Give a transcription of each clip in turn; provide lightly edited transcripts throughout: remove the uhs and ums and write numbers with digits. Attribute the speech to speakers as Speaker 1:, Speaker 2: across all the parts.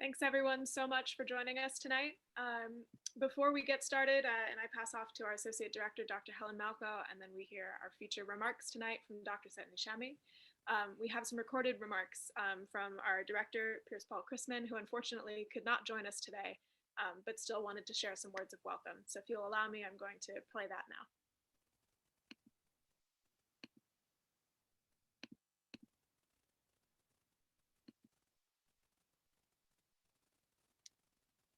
Speaker 1: Thanks everyone so much for joining us tonight. Before we get started, and I pass off to our Associate Director, Dr. Helen Malko, and then we hear our feature remarks tonight from Dr. Seteney Shami. We have some recorded remarks from our Director, Piers Paul Chrisman, who unfortunately could not join us today, but still wanted to share some words of welcome. So if you'll allow me, I'm going to play that now.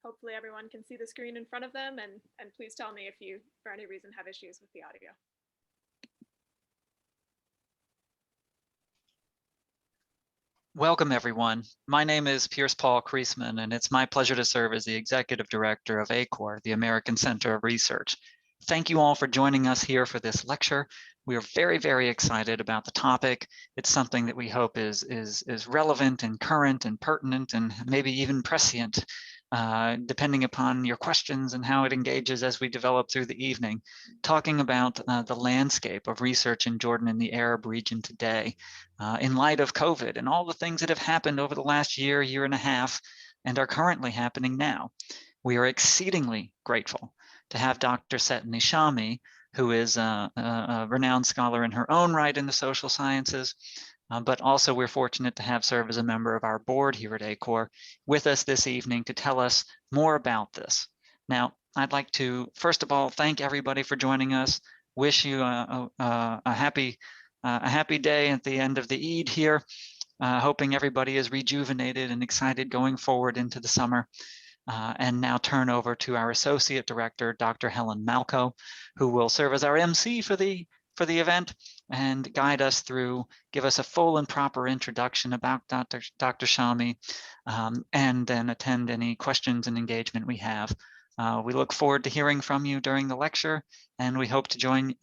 Speaker 1: Hopefully everyone can see the screen in front of them, and please tell me if you, for any reason, have issues with the audio.
Speaker 2: Welcome, everyone. My name is Piers Paul Chrisman, and it's my pleasure to serve as the Executive Director of ACOR, the American Center of Research. Thank you all for joining us here for this lecture. We are very, very excited about the topic. It's something that we hope is relevant and current and pertinent and maybe even prescient, depending upon your questions and how it engages as we develop through the evening, talking about the landscape of research in Jordan and the Arab region today, in light of COVID and all the things that have happened over the last year, year and a half, and are currently happening now. We are exceedingly grateful to have Dr. Seteney Shami, who is a renowned scholar in her own right in the social sciences, but also we're fortunate to have served as a member of our board here at ACOR with us this evening to tell us more about this. Now, I'd like to, first of all, thank everybody for joining us, wish you a happy day at the end of the Eid here, hoping everybody is rejuvenated and excited going forward into the summer. And now turn over to our Associate Director, Dr. Helen Malko, who will serve as our MC for the event and guide us through, give us a full and proper introduction about Dr. Shami, and then attend any questions and engagement we have. We look forward to hearing from you during the lecture, and we hope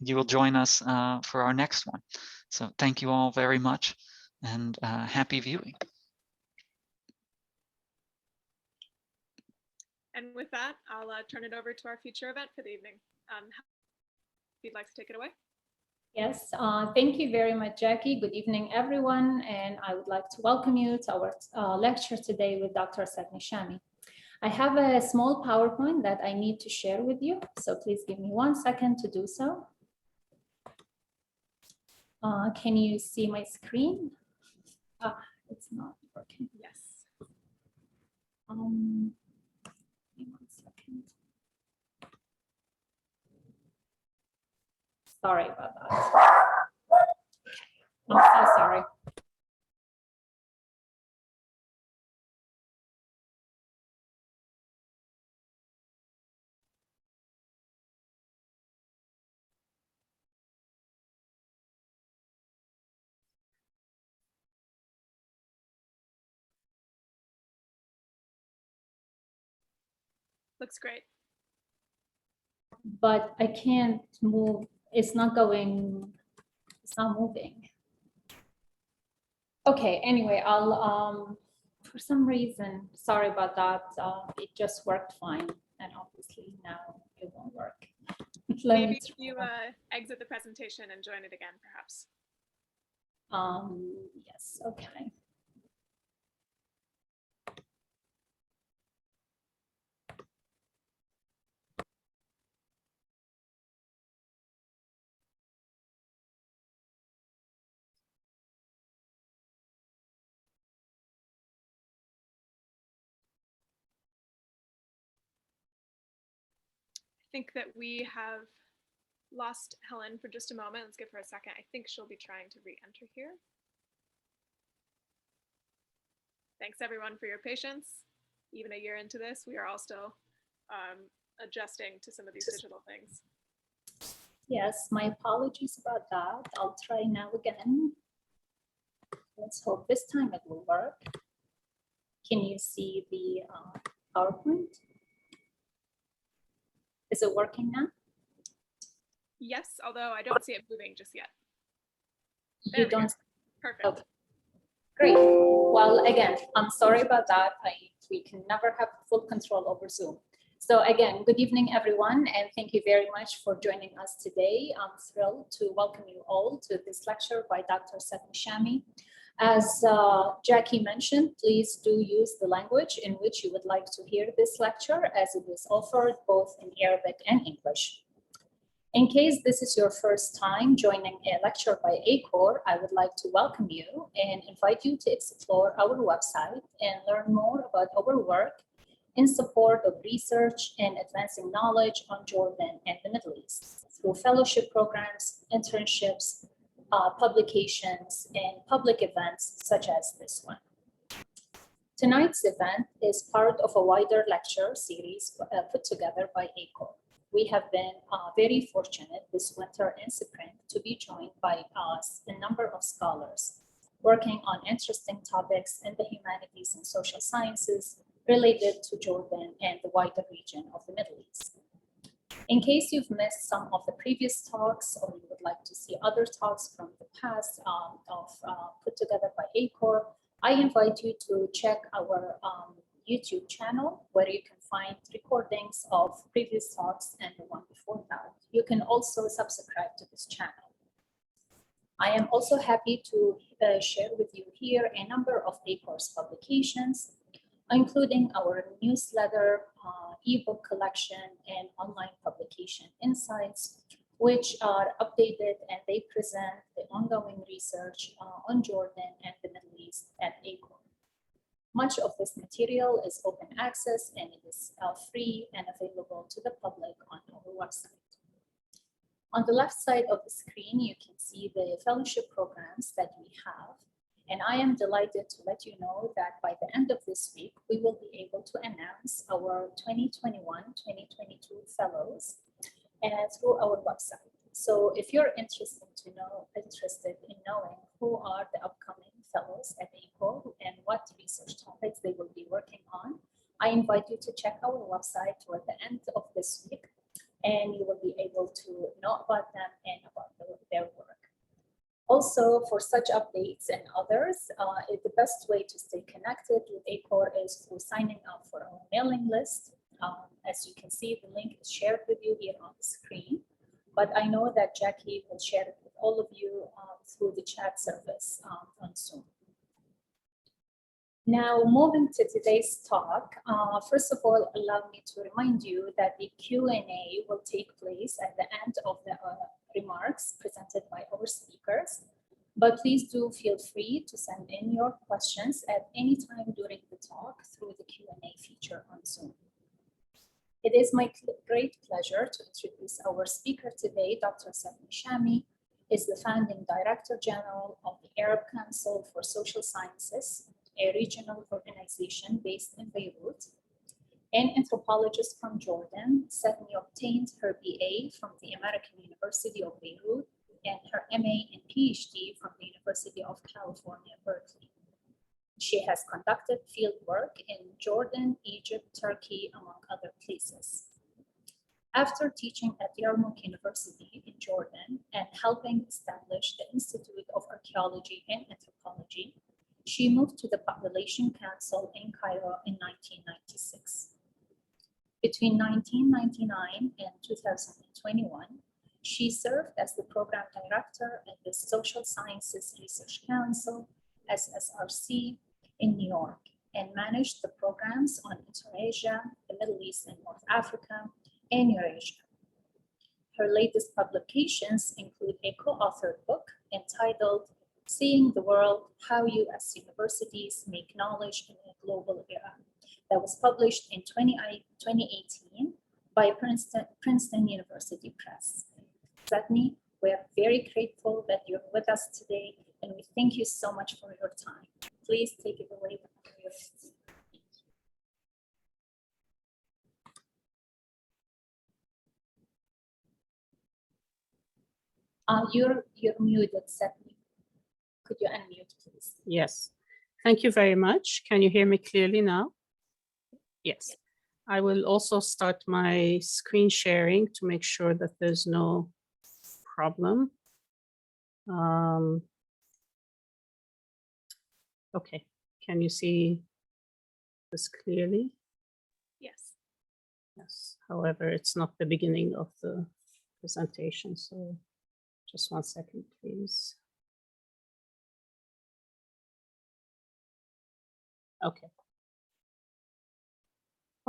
Speaker 2: you will join us for our next one. So thank you all very much, and happy viewing.
Speaker 1: And with that, I'll turn it over to our feature event for the evening. If you'd like to take it away.
Speaker 3: Yes, thank you very much, Jackie. Good evening, everyone. And I would like to welcome you to our lecture today with Dr. Seteney Shami. I have a small PowerPoint that I need to share with you. So please give me 1 second to do so. Can you see my screen? It's not working.
Speaker 1: Yes.
Speaker 3: Give me 1 second. Sorry about that. I'm so sorry.
Speaker 1: Looks great.
Speaker 3: But I can't move. It's not going, it's not moving. Okay, anyway, I'll, for some reason, sorry about that. It just worked fine. And obviously now it won't work.
Speaker 1: Maybe if you exit the presentation and join it again, perhaps.
Speaker 3: Yes, okay.
Speaker 1: I think that we have lost Helen for just a moment. Let's give her a second. I think she'll be trying to re-enter here. Thanks everyone for your patience. Even a year into this, we are all still adjusting to some of these digital things.
Speaker 3: Yes, my apologies about that. I'll try now again. Let's hope this time it will work. Can you see the PowerPoint? Is it working now?
Speaker 1: Yes, although I don't see it moving just yet.
Speaker 3: You don't?
Speaker 1: Perfect.
Speaker 3: Okay. Great. Well, again, I'm sorry about that. We can never have full control over Zoom. So again, good evening, everyone, and thank you very much for joining us today. I'm thrilled to welcome you all to this lecture by Dr. Seteney Shami. As Jackie mentioned, please do use the language in which you would like to hear this lecture, as it is offered both in Arabic and English. In case this is your first time joining a lecture by ACOR, I would like to welcome you and invite you to explore our website and learn more about our work in support of research and advancing knowledge on Jordan and the Middle East through fellowship programs, internships, publications, and public events such as this one. Tonight's event is part of a wider lecture series put together by ACOR. We have been very fortunate this winter and spring to be joined by a number of scholars working on interesting topics in the humanities and social sciences related to Jordan and the wider region of the Middle East. In case you've missed some of the previous talks, or you would like to see other talks from the past put together by ACOR, I invite you to check our YouTube channel, where you can find recordings of previous talks and the one before that. You can also subscribe to this channel. I am also happy to share with you here a number of ACOR's publications, including our newsletter, ebook collection, and online publication insights, which are updated, and they present the ongoing research on Jordan and the Middle East at ACOR. Much of this material is open access, and it is free and available to the public on our website. On the left side of the screen, you can see the fellowship programs that we have. And I am delighted to let you know that by the end of this week, we will be able to announce our 2021-2022 fellows through our website. So if you're interested in knowing who are the upcoming fellows at ACOR and what research topics they will be working on, I invite you to check our website toward the end of this week, and you will be able to know about them and about their work. Also, for such updates and others, the best way to stay connected with ACOR is through signing up for our mailing list. As you can see, the link is shared with you here on the screen, but I know that Jackie will share it with all of you through the chat service on Zoom. Now, moving to today's talk, first of all, allow me to remind you that the Q&A will take place at the end of the remarks presented by our speakers, but please do feel free to send in your questions at any time during the talk through the Q&A feature on Zoom. It is my great pleasure to introduce our speaker today. Dr. Seteney Shami is the founding Director General of the Arab Council for Social Sciences, a regional organization based in Beirut. An anthropologist from Jordan, Seteney obtained her BA from the American University of Beirut and her MA and PhD from the University of California, Berkeley. She has conducted field work in Jordan, Egypt, Turkey, among other places. After teaching at Yarmouk University in Jordan and helping establish the Institute of Archaeology and Anthropology, she moved to the Population Council in Cairo in 1996. Between 1999 and 2021, she served as the program director at the Social Sciences Research Council, SSRC, in New York, and managed the programs on Inter-Asia, the Middle East and North Africa, and Eurasia. Her latest publications include a co-authored book entitled Seeing the World, How U.S. Universities Make Knowledge in a Global Era, that was published in 2018 by Princeton University Press. Seteney, we are very grateful that you're with us today, and we thank you so much for your time. Please take it away. You're muted, Seteney. Could you unmute, please?
Speaker 4: Yes. Thank you very much. Can you hear me clearly now? Yes. I will also start my screen sharing to make sure that there's no problem. Okay. Can you see this clearly?
Speaker 1: Yes.
Speaker 4: Yes. However, it's not the beginning of the presentation, so just 1 second, please. Okay.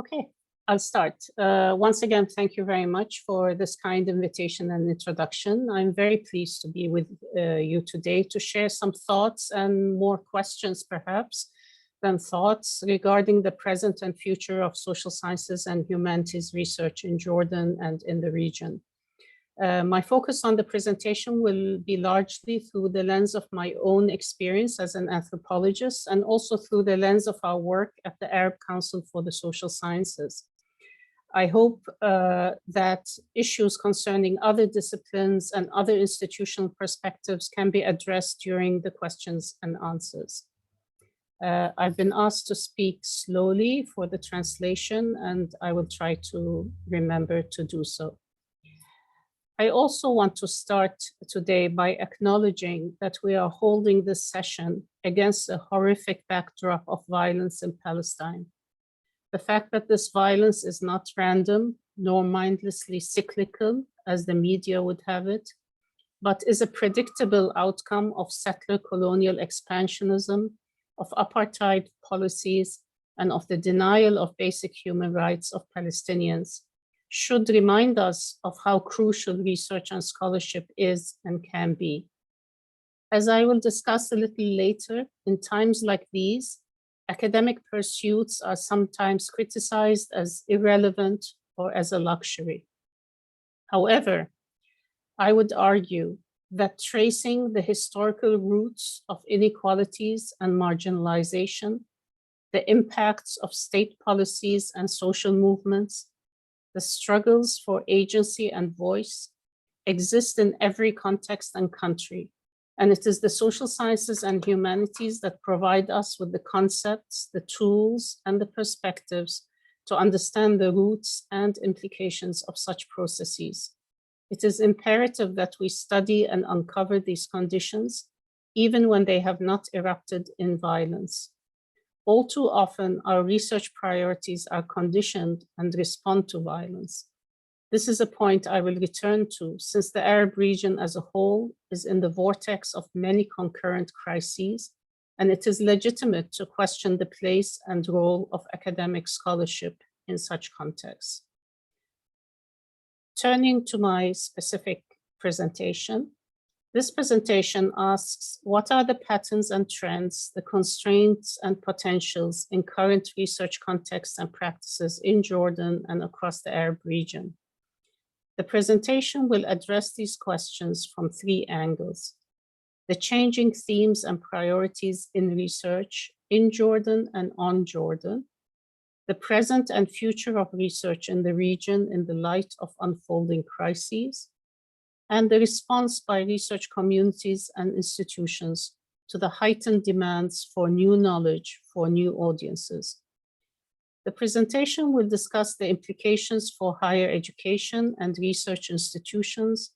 Speaker 4: Okay, I'll start. Once again, thank you very much for this kind invitation and introduction. I'm very pleased to be with you today to share some thoughts and more questions perhaps than thoughts regarding the present and future of social sciences and humanities research in Jordan and in the region. My focus on the presentation will be largely through the lens of my own experience as an anthropologist and also through the lens of our work at the Arab Council for the Social Sciences. I hope that issues concerning other disciplines and other institutional perspectives can be addressed during the questions and answers. I've been asked to speak slowly for the translation, and I will try to remember to do so. I also want to start today by acknowledging that we are holding this session against a horrific backdrop of violence in Palestine. The fact that this violence is not random nor mindlessly cyclical, as the media would have it, but is a predictable outcome of settler colonial expansionism, of apartheid policies, and of the denial of basic human rights of Palestinians, should remind us of how crucial research and scholarship is and can be. As I will discuss a little later, in times like these, academic pursuits are sometimes criticized as irrelevant or as a luxury. However, I would argue that tracing the historical roots of inequalities and marginalization, the impacts of state policies and social movements, the struggles for agency and voice exist in every context and country. And it is the social sciences and humanities that provide us with the concepts, the tools, and the perspectives to understand the roots and implications of such processes. It is imperative that we study and uncover these conditions, even when they have not erupted in violence. All too often, our research priorities are conditioned and respond to violence. This is a point I will return to, since the Arab region as a whole is in the vortex of many concurrent crises, and it is legitimate to question the place and role of academic scholarship in such contexts. Turning to my specific presentation, this presentation asks, what are the patterns and trends, the constraints and potentials in current research contexts and practices in Jordan and across the Arab region? The presentation will address these questions from three angles: the changing themes and priorities in research in Jordan and on Jordan, the present and future of research in the region in the light of unfolding crises, and the response by research communities and institutions to the heightened demands for new knowledge for new audiences. The presentation will discuss the implications for higher education and research institutions,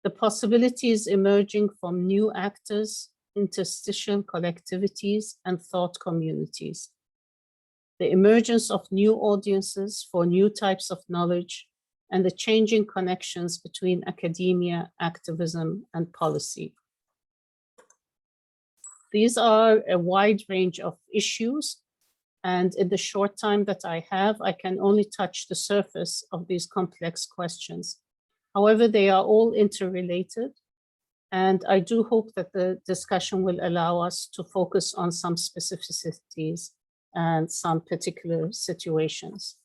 Speaker 4: the possibilities emerging from new actors, interstitial collectivities, and thought communities, the emergence of new audiences for new types of knowledge, and the changing connections between academia, activism, and policy. These are a wide range of issues, and in the short time that I have, I can only touch the surface of these complex questions. However, they are all interrelated, and I do hope that the discussion will allow us to focus on some specificities and some particular situations.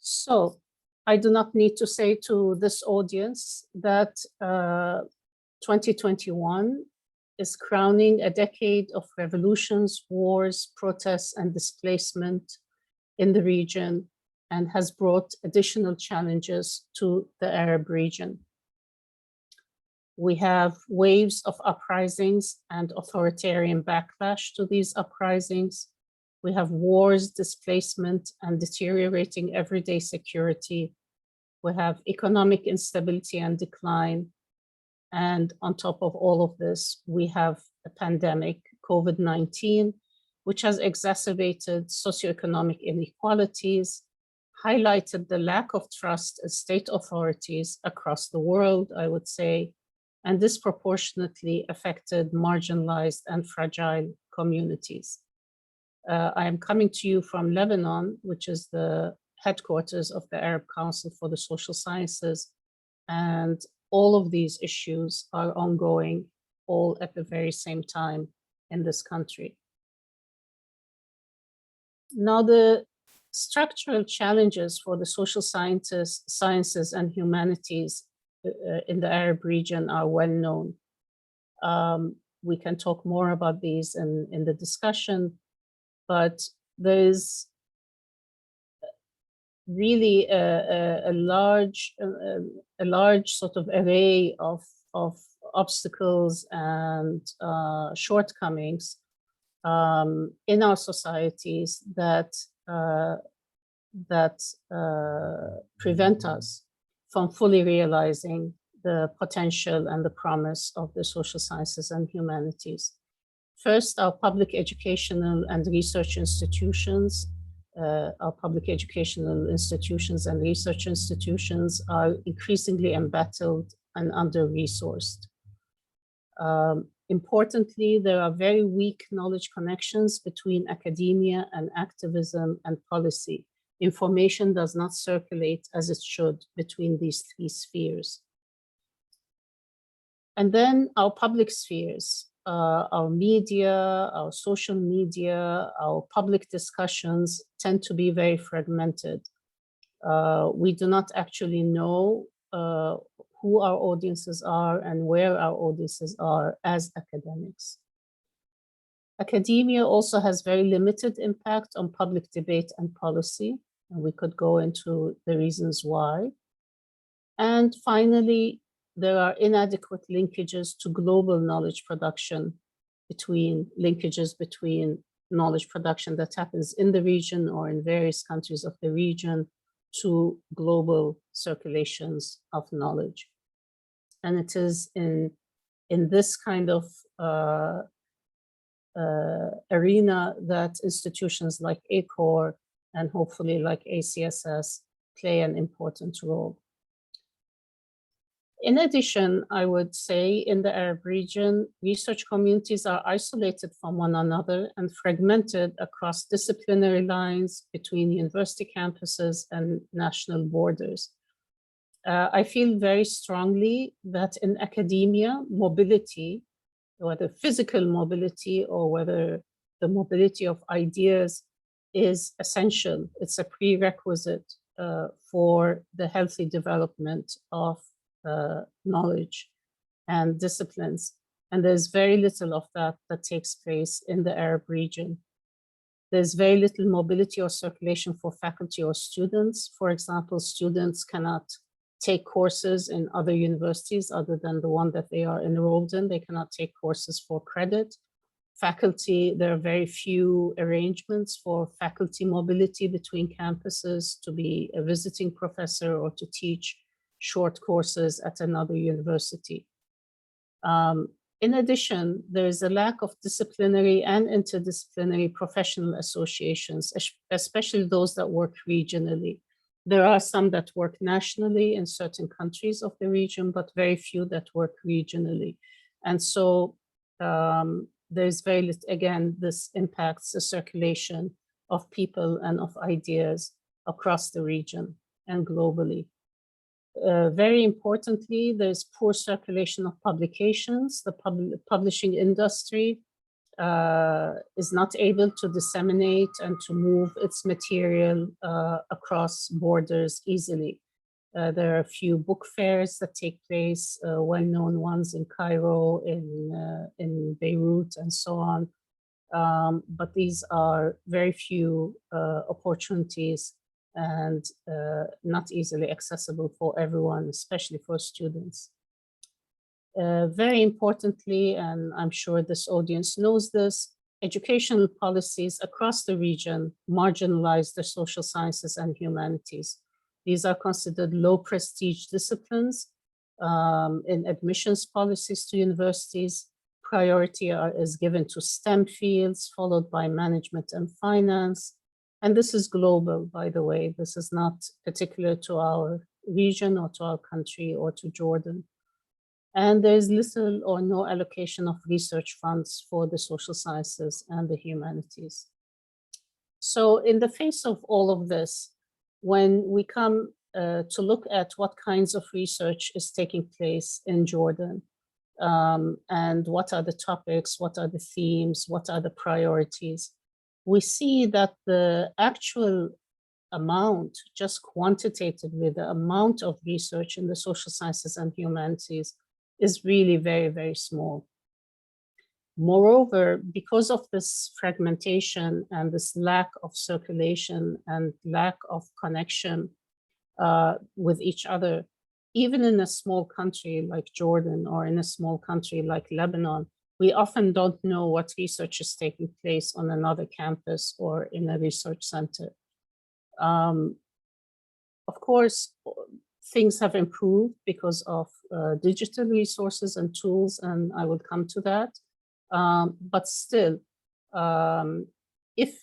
Speaker 4: So I do not need to say to this audience that 2021 is crowning a decade of revolutions, wars, protests, and displacement in the region, and has brought additional challenges to the Arab region. We have waves of uprisings and authoritarian backlash to these uprisings. We have wars, displacement, and deteriorating everyday security. We have economic instability and decline. And on top of all of this, we have a pandemic, COVID-19, which has exacerbated socioeconomic inequalities, highlighted the lack of trust in state authorities across the world, I would say, and disproportionately affected marginalized and fragile communities. I am coming to you from Lebanon, which is the headquarters of the Arab Council for the Social Sciences, and all of these issues are ongoing all at the very same time in this country. Now, the structural challenges for the social sciences and humanities in the Arab region are well known. We can talk more about these in the discussion, but there is really a large sort of array of obstacles and shortcomings in our societies that prevent us from fully realizing the potential and the promise of the social sciences and humanities. First, our public educational and research institutions. Our public educational institutions and research institutions are increasingly embattled and under-resourced. Importantly, there are very weak knowledge connections between academia and activism and policy. Information does not circulate as it should between these three spheres. And then our public spheres, our media, our social media, our public discussions tend to be very fragmented. We do not actually know who our audiences are and where our audiences are as academics. Academia also has very limited impact on public debate and policy, and we could go into the reasons why. And finally, there are inadequate linkages to global knowledge production, linkages between knowledge production that happens in the region or in various countries of the region to global circulations of knowledge. And it is in this kind of arena that institutions like ACOR and hopefully like ACSS play an important role. In addition, I would say in the Arab region, research communities are isolated from one another and fragmented across disciplinary lines between university campuses and national borders. I feel very strongly that in academia, mobility, whether physical mobility or whether the mobility of ideas is essential. It's a prerequisite for the healthy development of knowledge and disciplines. And there's very little of that takes place in the Arab region. There's very little mobility or circulation for faculty or students. For example, students cannot take courses in other universities other than the one that they are enrolled in. They cannot take courses for credit. Faculty, there are very few arrangements for faculty mobility between campuses to be a visiting professor or to teach short courses at another university. In addition, there is a lack of disciplinary and interdisciplinary professional associations, especially those that work regionally. There are some that work nationally in certain countries of the region, but very few that work regionally. And so there's very little, again, this impacts the circulation of people and of ideas across the region and globally. Very importantly, there's poor circulation of publications. The publishing industry is not able to disseminate and to move its material across borders easily. There are a few book fairs that take place, well-known ones in Cairo, in Beirut, and so on. But these are very few opportunities and not easily accessible for everyone, especially for students. Very importantly, and I'm sure this audience knows this, educational policies across the region marginalize the social sciences and humanities. These are considered low prestige disciplines. In admissions policies to universities, priority is given to STEM fields, followed by management and finance. And this is global, by the way. This is not particular to our region or to our country or to Jordan. And there's little or no allocation of research funds for the social sciences and the humanities. So in the face of all of this, when we come to look at what kinds of research is taking place in Jordan, and what are the topics, what are the themes, what are the priorities, we see that the actual amount, just quantitatively, the amount of research in the social sciences and humanities is really very, very small. Moreover, because of this fragmentation and this lack of circulation and lack of connection with each other, even in a small country like Jordan or in a small country like Lebanon, we often don't know what research is taking place on another campus or in a research center. Of course, things have improved because of digital resources and tools, and I will come to that. But still, if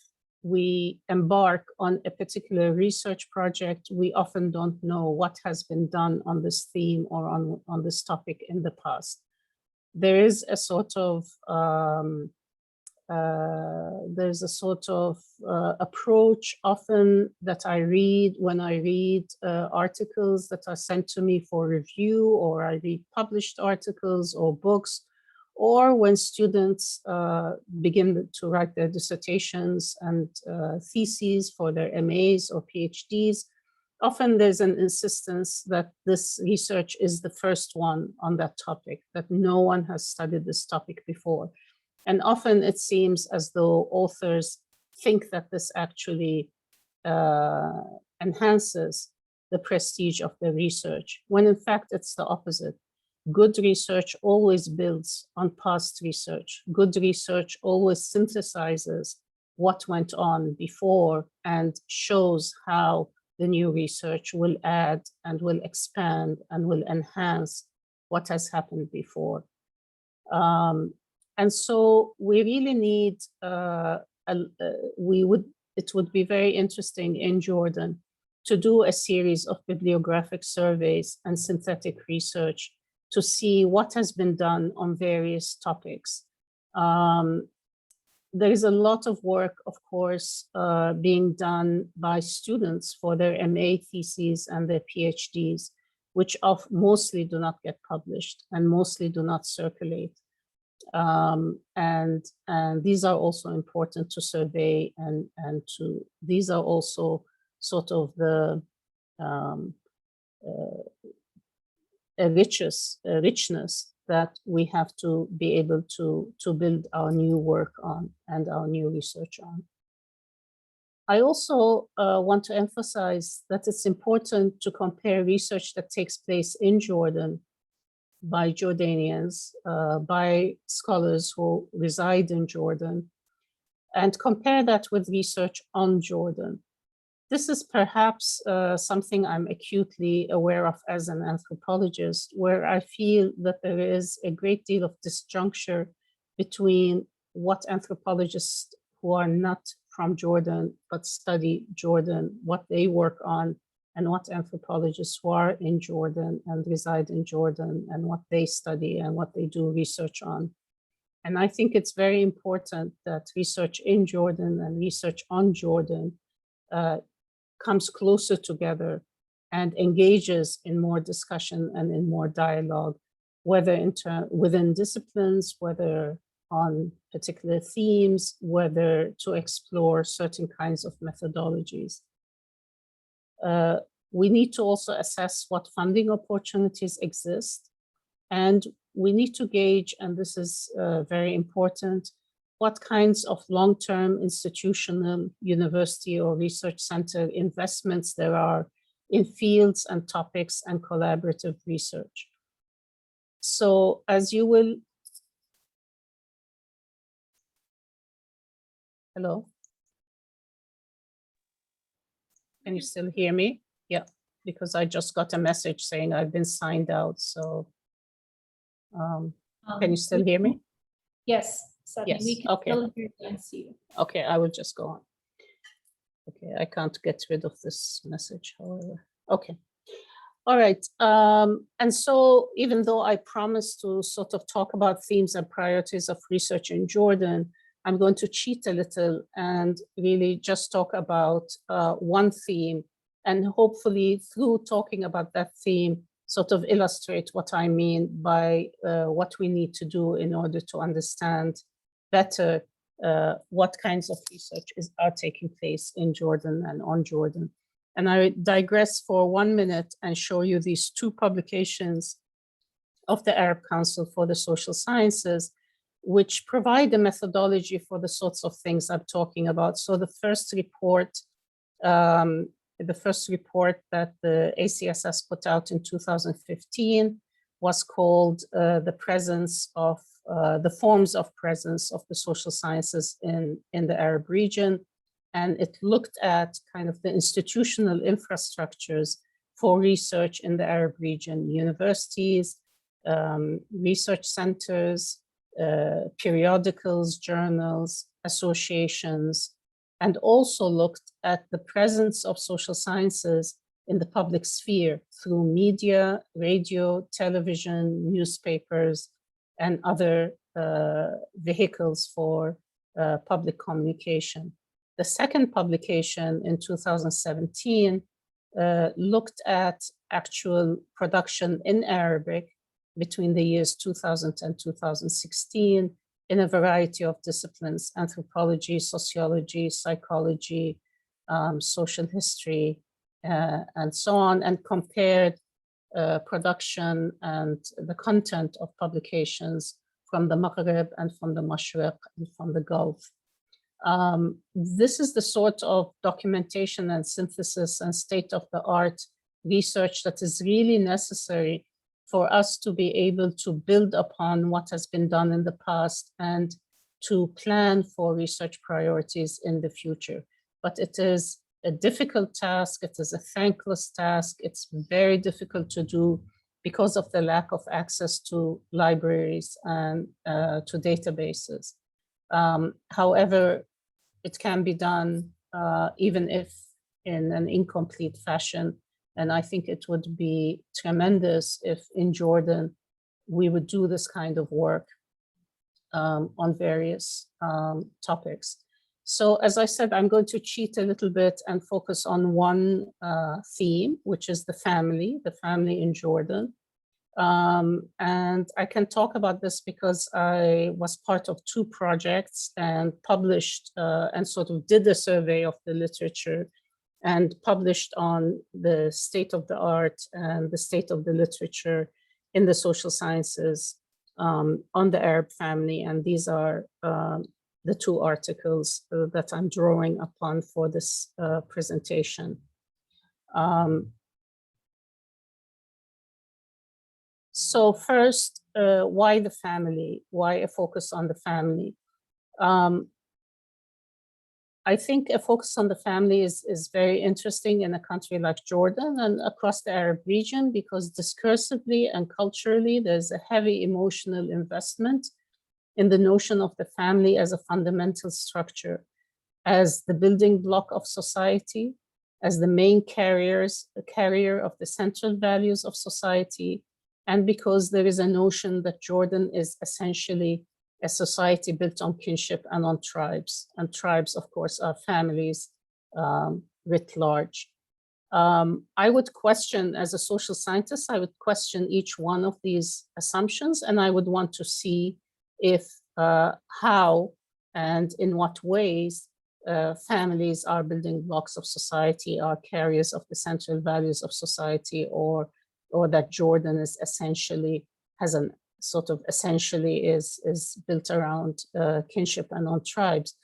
Speaker 4: we embark on a particular research project, we often don't know what has been done on this theme or on this topic in the past. There is a sort of approach often that I read when I read articles that are sent to me for review, or I read published articles or books, or when students begin to write their dissertations and theses for their MAs or PhDs. Often there's an insistence that this research is the first one on that topic, that no one has studied this topic before. And often it seems as though authors think that this actually enhances the prestige of the research, when in fact it's the opposite. Good research always builds on past research. Good research always synthesizes what went on before and shows how the new research will add and will expand and will enhance what has happened before. And so we really need, it would be very interesting in Jordan to do a series of bibliographic surveys and synthetic research to see what has been done on various topics. There is a lot of work, of course, being done by students for their MA theses and their PhDs, which mostly do not get published and mostly do not circulate. And these are also important to survey, and these are also sort of the richness that we have to be able to build our new work on and our new research on. I also want to emphasize that it's important to compare research that takes place in Jordan by Jordanians, by scholars who reside in Jordan, and compare that with research on Jordan. This is perhaps something I'm acutely aware of as an anthropologist, where I feel that there is a great deal of disjuncture between what anthropologists who are not from Jordan but study Jordan, what they work on, and what anthropologists who are in Jordan and reside in Jordan and what they study and what they do research on. And I think it's very important that research in Jordan and research on Jordan comes closer together and engages in more discussion and in more dialogue, whether within disciplines, whether on particular themes, whether to explore certain kinds of methodologies. We need to also assess what funding opportunities exist, and we need to gauge, and this is very important, what kinds of long-term institutional, university or research center investments there are in fields and topics and collaborative research. So as you will, hello? Can you still hear me? Yeah, because I just got a message saying I've been signed out, so can you still hear me?
Speaker 3: Yes, Seteney,
Speaker 4: Yes,
Speaker 3: we can
Speaker 4: okay.
Speaker 3: still hear you and see you.
Speaker 4: Okay, I will just go on. Okay, I can't get rid of this message, however. Okay. All right. And so even though I promised to sort of talk about themes and priorities of research in Jordan, I'm going to cheat a little and really just talk about one theme, and hopefully through talking about that theme, sort of illustrate what I mean by what we need to do in order to understand better what kinds of research are taking place in Jordan and on Jordan. And I digress for 1 minute and show you these two publications of the Arab Council for the Social Sciences, which provide a methodology for the sorts of things I'm talking about. So the first report that the ACSS put out in 2015 was called the presence of the forms of presence of the social sciences in the Arab region. And it looked at kind of the institutional infrastructures for research in the Arab region, universities, research centers, periodicals, journals, associations, and also looked at the presence of social sciences in the public sphere through media, radio, television, newspapers, and other vehicles for public communication. The second publication in 2017 looked at actual production in Arabic between the years 2000 and 2016 in a variety of disciplines: anthropology, sociology, psychology, social history, and so on, and compared production and the content of publications from the Maghreb and from the Mashriq and from the Gulf. This is the sort of documentation and synthesis and state-of-the-art research that is really necessary for us to be able to build upon what has been done in the past and to plan for research priorities in the future. But it is a difficult task, it is a thankless task, it's very difficult to do because of the lack of access to libraries and to databases. However, it can be done even if in an incomplete fashion. And I think it would be tremendous if in Jordan we would do this kind of work on various topics. So as I said, I'm going to cheat a little bit and focus on one theme, which is the family in Jordan. And I can talk about this because I was part of two projects and published and sort of did a survey of the literature and published on the state of the art and the state of the literature in the social sciences on the Arab family. And these are the two articles that I'm drawing upon for this presentation. So first, why the family? Why a focus on the family? I think a focus on the family is very interesting in a country like Jordan and across the Arab region, because discursively and culturally, there's a heavy emotional investment in the notion of the family as a fundamental structure, as the building block of society, as the main carrier of the central values of society, and because there is a notion that Jordan is essentially a society built on kinship and on tribes. And tribes, of course, are families writ large. I would question, as a social scientist, I would question each one of these assumptions, and I would want to see if, how, and in what ways families are building blocks of society, are carriers of the central values of society, or that Jordan is essentially, has an sort of essentially is built around kinship and on tribes.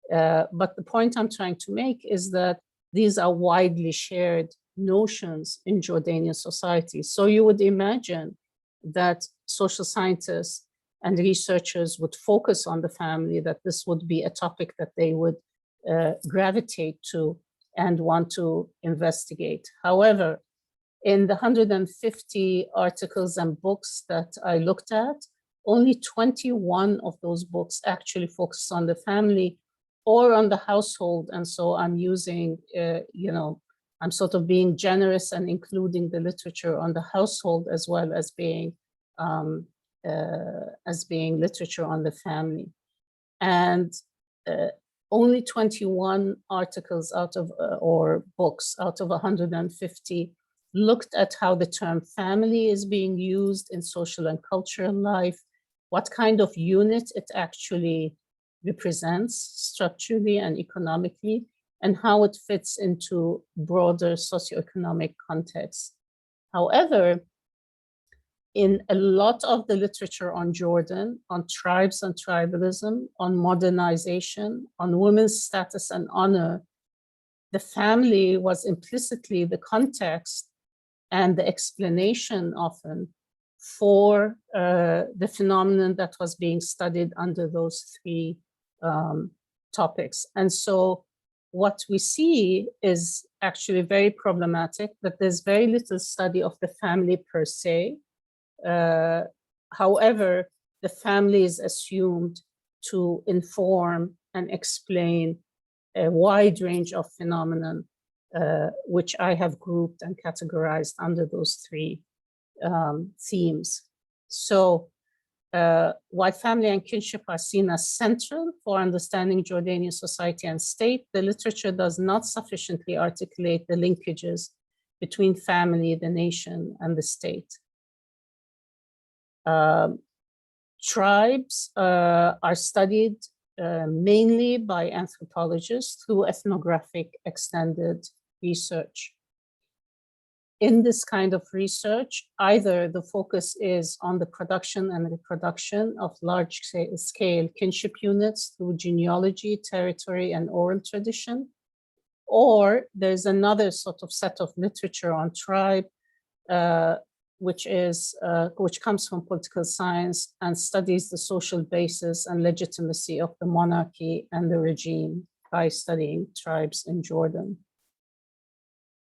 Speaker 4: But the point I'm trying to make is that these are widely shared notions in Jordanian society. So you would imagine that social scientists and researchers would focus on the family, that this would be a topic that they would gravitate to and want to investigate. However, in the 150 articles and books that I looked at, only 21 of those books actually focus on the family or on the household. And so I'm using, I'm sort of being generous and including the literature on the household as well as being literature on the family. And only 21 articles out of, or books out of 150 looked at how the term family is being used in social and cultural life, what kind of unit it actually represents structurally and economically, and how it fits into broader socioeconomic contexts. However, in a lot of the literature on Jordan, on tribes and tribalism, on modernization, on women's status and honor, the family was implicitly the context and the explanation often for the phenomenon that was being studied under those three topics. And so what we see is actually very problematic, that there's very little study of the family per se. However, the family is assumed to inform and explain a wide range of phenomenon, which I have grouped and categorized under those three themes. So while family and kinship are seen as central for understanding Jordanian society and state, the literature does not sufficiently articulate the linkages between family, the nation, and the state. Tribes are studied mainly by anthropologists through ethnographic extended research. In this kind of research, either the focus is on the production and reproduction of large-scale kinship units through genealogy, territory, and oral tradition, or there's another sort of set of literature on tribe, which comes from political science and studies the social basis and legitimacy of the monarchy and the regime by studying tribes in Jordan.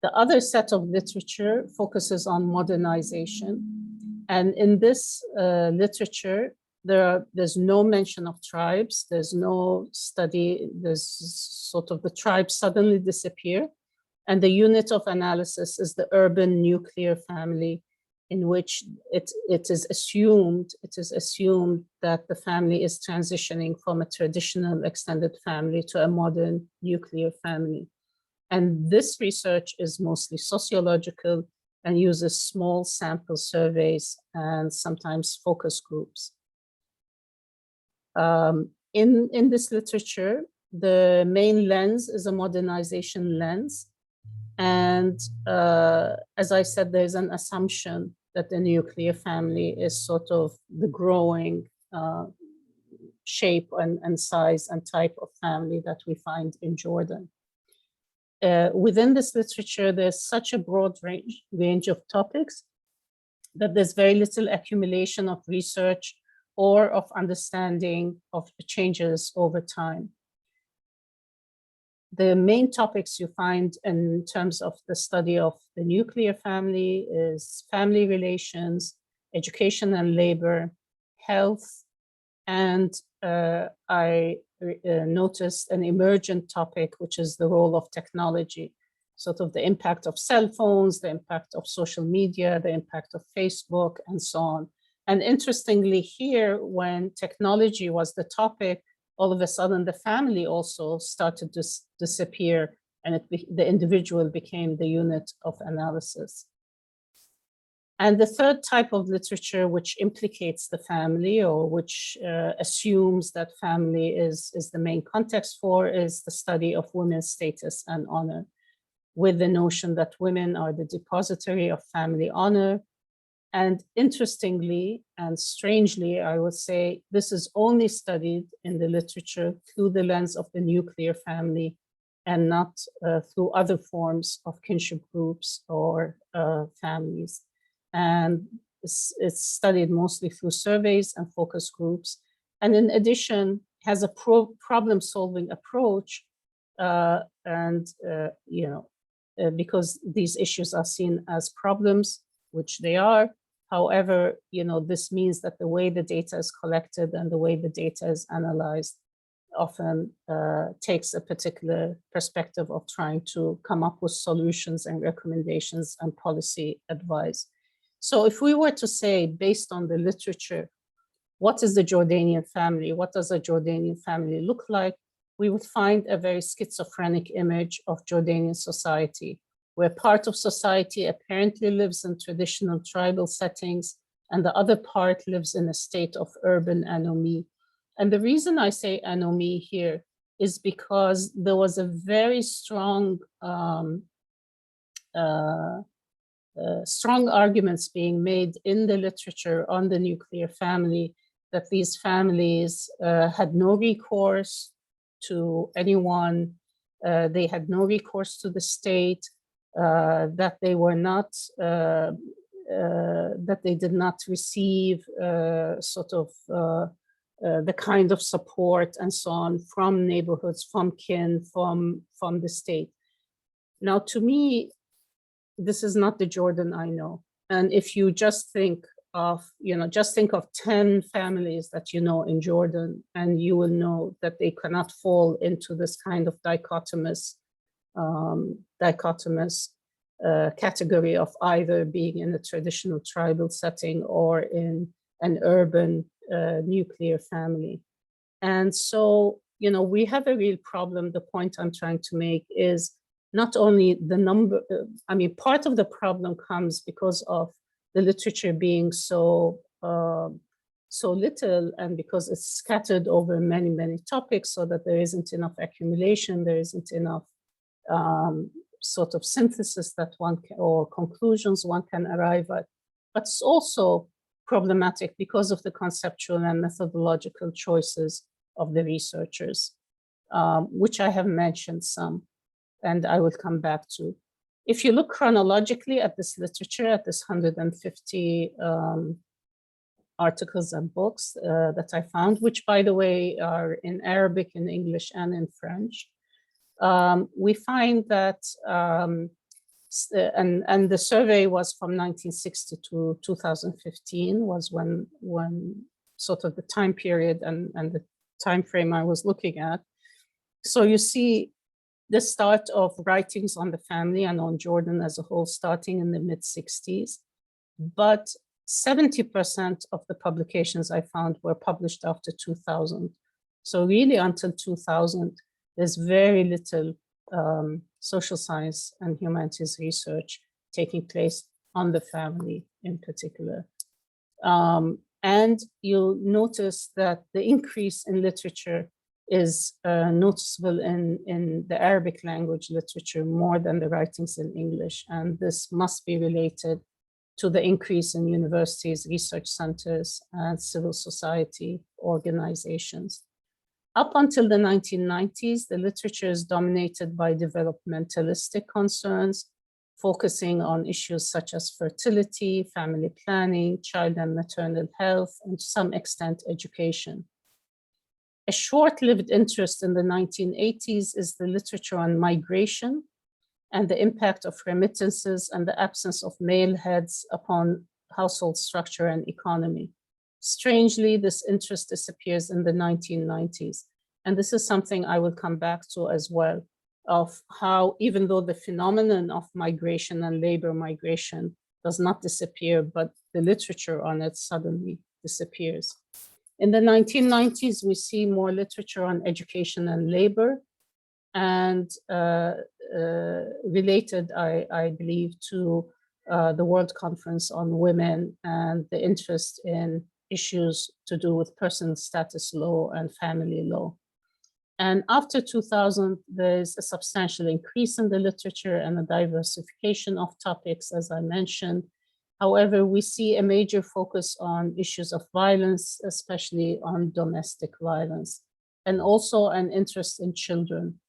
Speaker 4: The other set of literature focuses on modernization. And in this literature, there's no mention of tribes. There's no study, there's sort of the tribes suddenly disappear. And the unit of analysis is the urban nuclear family, in which it is assumed that the family is transitioning from a traditional extended family to a modern nuclear family. And this research is mostly sociological and uses small sample surveys and sometimes focus groups. In this literature, the main lens is a modernization lens. And as I said, there's an assumption that the nuclear family is sort of the growing shape and size and type of family that we find in Jordan. Within this literature, there's such a broad range of topics that there's very little accumulation of research or of understanding of the changes over time. The main topics you find in terms of the study of the nuclear family is family relations, education and labor, health, and I noticed an emergent topic, which is the role of technology, sort of the impact of cell phones, the impact of social media, the impact of Facebook, and so on. And interestingly here, when technology was the topic, all of a sudden the family also started to disappear, and the individual became the unit of analysis. And the third type of literature, which implicates the family, or which assumes that family is the main context for, is the study of women's status and honor, with the notion that women are the depository of family honor. And interestingly and strangely, I would say, this is only studied in the literature through the lens of the nuclear family and not through other forms of kinship groups or families. And it's studied mostly through surveys and focus groups. And in addition, has a problem-solving approach, because these issues are seen as problems, which they are. However, this means that the way the data is collected and the way the data is analyzed often takes a particular perspective of trying to come up with solutions and recommendations and policy advice. So if we were to say, based on the literature, what is the Jordanian family? What does a Jordanian family look like? We would find a very schizophrenic image of Jordanian society, where part of society apparently lives in traditional tribal settings, and the other part lives in a state of urban anomie. And the reason I say anomie here is because there was a very strong strong arguments being made in the literature on the nuclear family, that these families had no recourse to anyone, they had no recourse to the state, that they were not, that they did not receive sort of the kind of support and so on from neighborhoods, from kin, from the state. Now, to me, this is not the Jordan I know. And if you just think of, just think of 10 families that you know in Jordan, and you will know that they cannot fall into this kind of dichotomous category of either being in a traditional tribal setting or in an urban nuclear family. And so, we have a real problem. The point I'm trying to make is not only the number, part of the problem comes because of the literature being so little, and because it's scattered over many, many topics, so that there isn't enough accumulation, there isn't enough sort of synthesis that one can, or conclusions one can arrive at. But it's also problematic because of the conceptual and methodological choices of the researchers, which I have mentioned some, and I will come back to. If you look chronologically at this literature, at this 150 articles and books that I found, which, by the way, are in Arabic, in English, and in French, we find that, and the survey was from 1960 to 2015, was when sort of the time period and the time frame I was looking at. So you see the start of writings on the family and on Jordan as a whole, starting in the mid-60s. But 70% of the publications I found were published after 2000. So really until 2000, there's very little social science and humanities research taking place on the family in particular. And you'll notice that the increase in literature is noticeable in the Arabic language literature more than the writings in English. And this must be related to the increase in universities, research centers, and civil society organizations. Up until the 1990s, the literature is dominated by developmentalistic concerns, focusing on issues such as fertility, family planning, child and maternal health, and to some extent, education. A short-lived interest in the 1980s is the literature on migration and the impact of remittances and the absence of male heads upon household structure and economy. Strangely, this interest disappears in the 1990s. And this is something I will come back to as well, of how, even though the phenomenon of migration and labor migration does not disappear, but the literature on it suddenly disappears. In the 1990s, we see more literature on education and labor, and related, I believe, to the World Conference on Women and the interest in issues to do with personal status law and family law. And after 2000, there's a substantial increase in the literature and a diversification of topics, as I mentioned. However, we see a major focus on issues of violence, especially on domestic violence, and also an interest in children.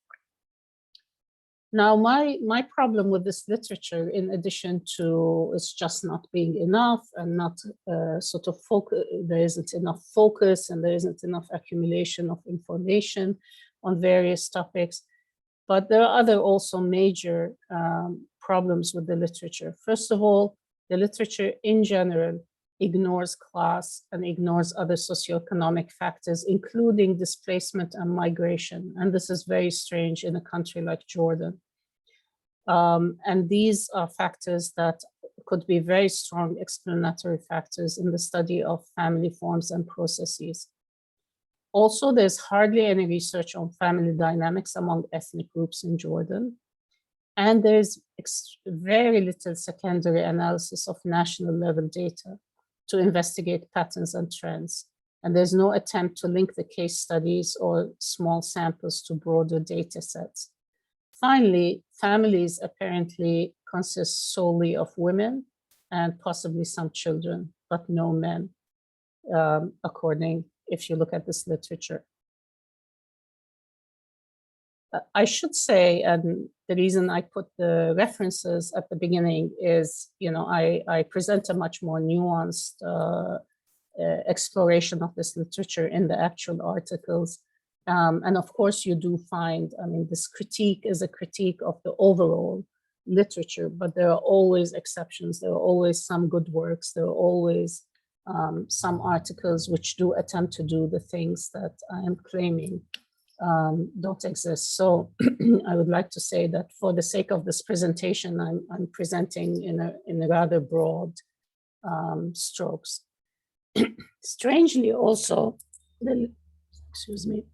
Speaker 4: Now, my problem with this literature, in addition to it's just not being enough and not sort of focus, there isn't enough focus and there isn't enough accumulation of information on various topics, but there are other also major problems with the literature. First of all, the literature in general ignores class and ignores other socioeconomic factors, including displacement and migration. And this is very strange in a country like Jordan. And these are factors that could be very strong explanatory factors in the study of family forms and processes. Also, there's hardly any research on family dynamics among ethnic groups in Jordan. And there's very little secondary analysis of national level data to investigate patterns and trends. And there's no attempt to link the case studies or small samples to broader data sets. Finally, families apparently consist solely of women and possibly some children, but no men, according, if you look at this literature. I should say, and the reason I put the references at the beginning is, I present a much more nuanced exploration of this literature in the actual articles. And of course, you do find, this critique is a critique of the overall literature, but there are always exceptions. There are always some good works. There are always some articles which do attempt to do the things that I am claiming don't exist. So I would like to say that for the sake of this presentation, I'm presenting in a rather broad strokes. Strangely also, excuse me.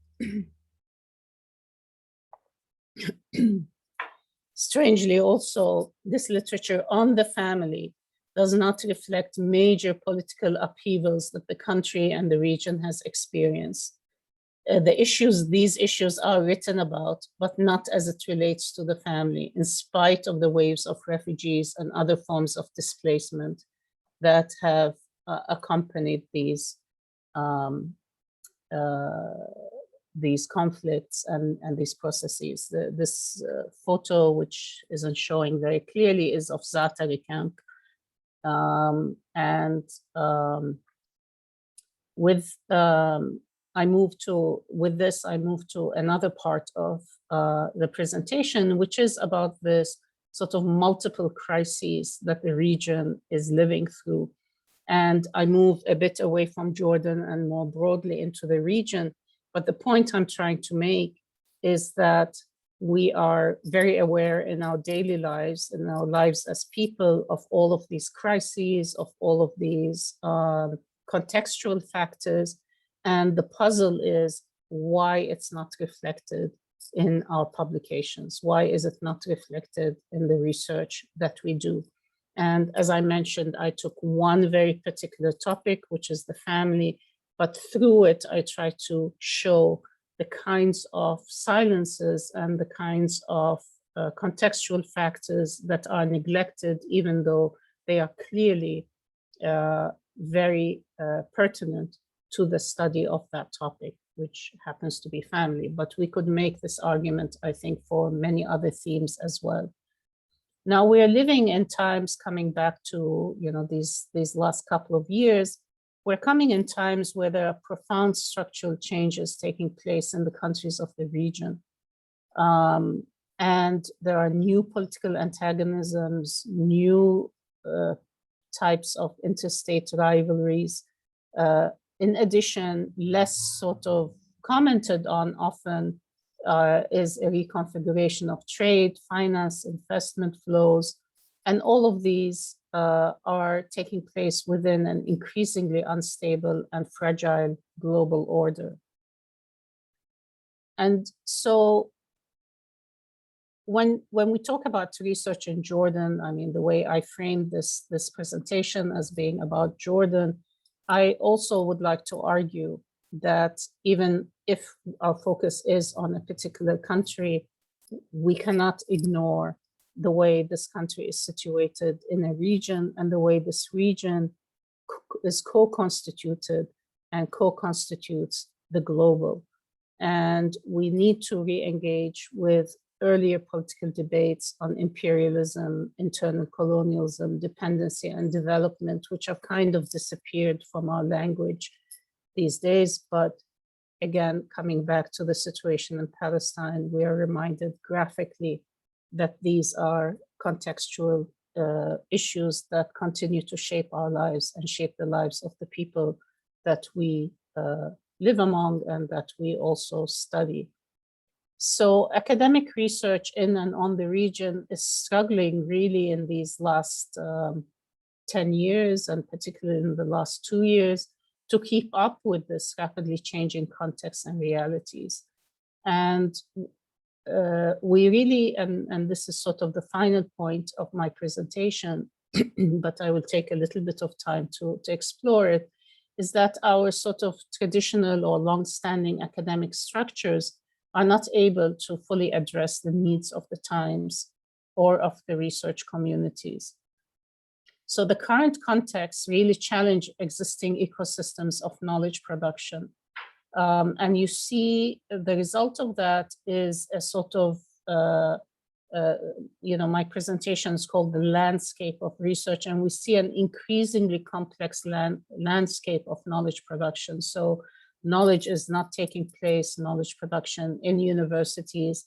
Speaker 4: Strangely also, this literature on the family does not reflect major political upheavals that the country and the region has experienced. These issues are written about, but not as it relates to the family, in spite of the waves of refugees and other forms of displacement that have accompanied these conflicts and these processes. This photo, which isn't showing very clearly, is of Zaatari camp. I move to another part of the presentation, which is about this sort of multiple crises that the region is living through. And I move a bit away from Jordan and more broadly into the region. But the point I'm trying to make is that we are very aware in our daily lives, in our lives as people, of all of these crises, of all of these contextual factors. And the puzzle is why it's not reflected in our publications. Why is it not reflected in the research that we do? And as I mentioned, I took one very particular topic, which is the family, but through it, I try to show the kinds of silences and the kinds of contextual factors that are neglected, even though they are clearly very pertinent to the study of that topic, which happens to be family. But we could make this argument, I think, for many other themes as well. Now we are living in times, coming back to these last couple of years, we're coming in times where there are profound structural changes taking place in the countries of the region. And there are new political antagonisms, new types of interstate rivalries. In addition, less sort of commented on often is a reconfiguration of trade, finance, investment flows, and all of these are taking place within an increasingly unstable and fragile global order. And so when we talk about research in Jordan, the way I framed this presentation as being about Jordan, I also would like to argue that even if our focus is on a particular country, we cannot ignore the way this country is situated in a region and the way this region is co-constituted and co-constitutes the global. And we need to re-engage with earlier political debates on imperialism, internal colonialism, dependency, and development, which have kind of disappeared from our language these days. But again, coming back to the situation in Palestine, we are reminded graphically that these are contextual issues that continue to shape our lives and shape the lives of the people that we live among and that we also study. So academic research in and on the region is struggling really in these last 10 years, and particularly in the last 2 years, to keep up with this rapidly changing context and realities. And we really, and this is sort of the final point of my presentation, but I will take a little bit of time to explore it, is that our sort of traditional or long-standing academic structures are not able to fully address the needs of the times or of the research communities. So the current context really challenge existing ecosystems of knowledge production. And you see the result of that is a sort of, my presentation is called the landscape of research, and we see an increasingly complex landscape of knowledge production. So knowledge is not taking place, knowledge production in universities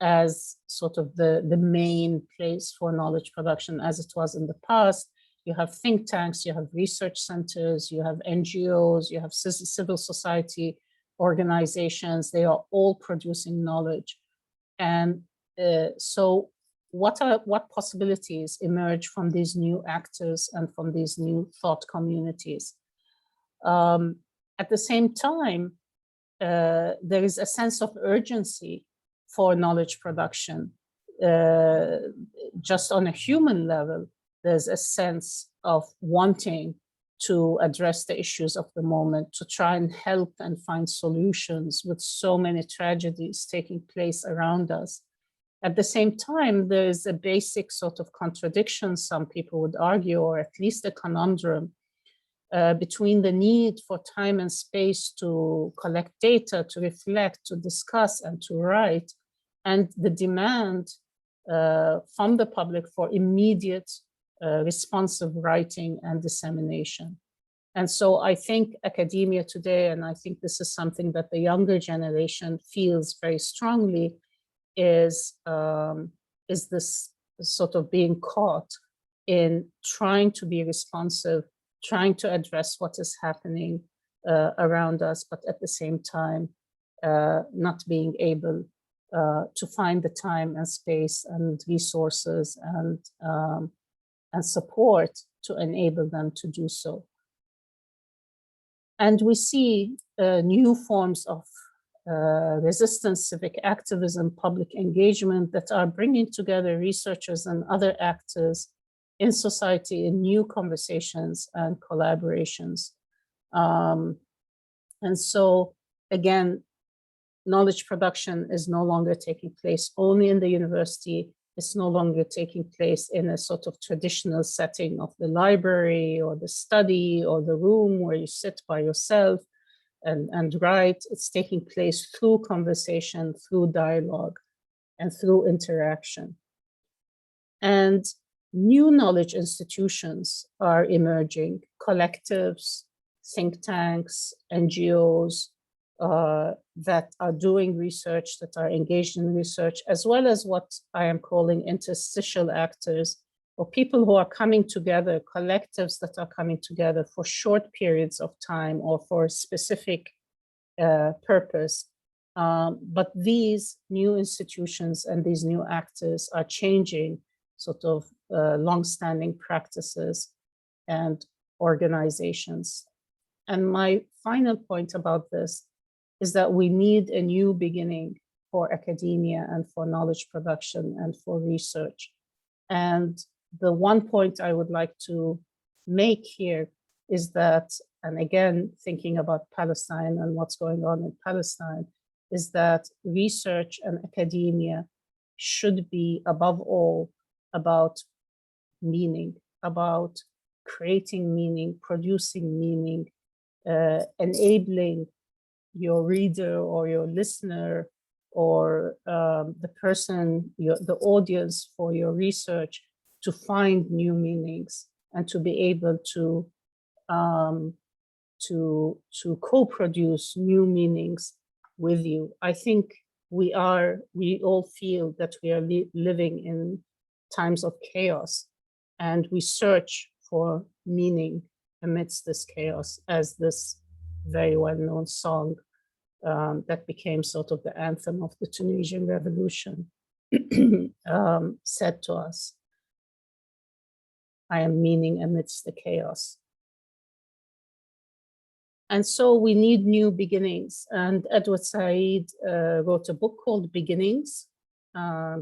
Speaker 4: as sort of the main place for knowledge production as it was in the past. You have think tanks, you have research centers, you have NGOs, you have civil society organizations. They are all producing knowledge. And so what possibilities emerge from these new actors and from these new thought communities? At the same time, there is a sense of urgency for knowledge production. Just on a human level, there's a sense of wanting to address the issues of the moment, to try and help and find solutions with so many tragedies taking place around us. At the same time, there is a basic sort of contradiction, some people would argue, or at least a conundrum, between the need for time and space to collect data, to reflect, to discuss, and to write, and the demand from the public for immediate responsive writing and dissemination. And so I think academia today, and I think this is something that the younger generation feels very strongly, is this sort of being caught in trying to be responsive, trying to address what is happening around us, but at the same time, not being able to find the time and space and resources and support to enable them to do so. And we see new forms of resistance, civic activism, public engagement that are bringing together researchers and other actors in society in new conversations and collaborations. And so, again, knowledge production is no longer taking place only in the university. It's no longer taking place in a sort of traditional setting of the library or the study or the room where you sit by yourself and write. It's taking place through conversation, through dialogue, and through interaction. And new knowledge institutions are emerging, collectives, think tanks, NGOs, that are doing research, that are engaged in research, as well as what I am calling interstitial actors, or people who are coming together, collectives that are coming together for short periods of time or for a specific purpose. But these new institutions and these new actors are changing sort of long-standing practices and organizations. And my final point about this is that we need a new beginning for academia and for knowledge production and for research. And the one point I would like to make here is that, and again, thinking about Palestine and what's going on in Palestine, is that research and academia should be, above all, about meaning, about creating meaning, producing meaning, enabling your reader or your listener or the person, the audience for your research to find new meanings and to be able to co-produce new meanings with you. I think we all feel that we are living in times of chaos, and we search for meaning amidst this chaos, as this very well-known song that became sort of the anthem of the Tunisian revolution said to us. I am meaning amidst the chaos. And so we need new beginnings. And Edward Said wrote a book called Beginnings.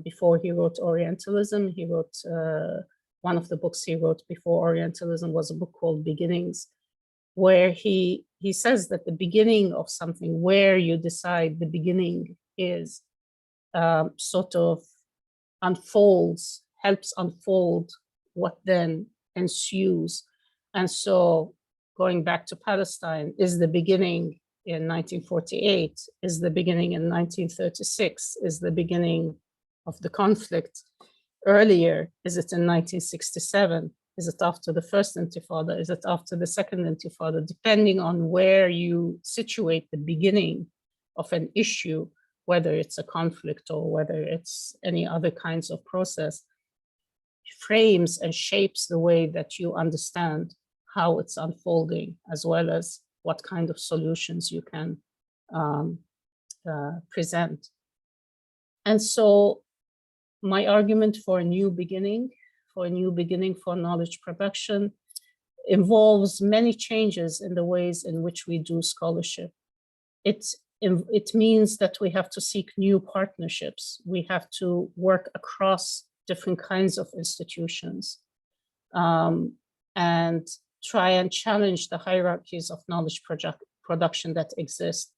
Speaker 4: Before he wrote Orientalism, he wrote, one of the books he wrote before Orientalism was a book called Beginnings, where he says that the beginning of something, where you decide the beginning is, sort of unfolds, helps unfold what then ensues. And so going back to Palestine, is the beginning in 1948, is the beginning in 1936, is the beginning of the conflict earlier, is it in 1967, is it after the first Intifada, is it after the second Intifada, depending on where you situate the beginning of an issue, whether it's a conflict or whether it's any other kinds of process, frames and shapes the way that you understand how it's unfolding, as well as what kind of solutions you can present. And so my argument for a new beginning, for knowledge production, involves many changes in the ways in which we do scholarship. It means that we have to seek new partnerships. We have to work across different kinds of institutions and try and challenge the hierarchies of knowledge production that exist.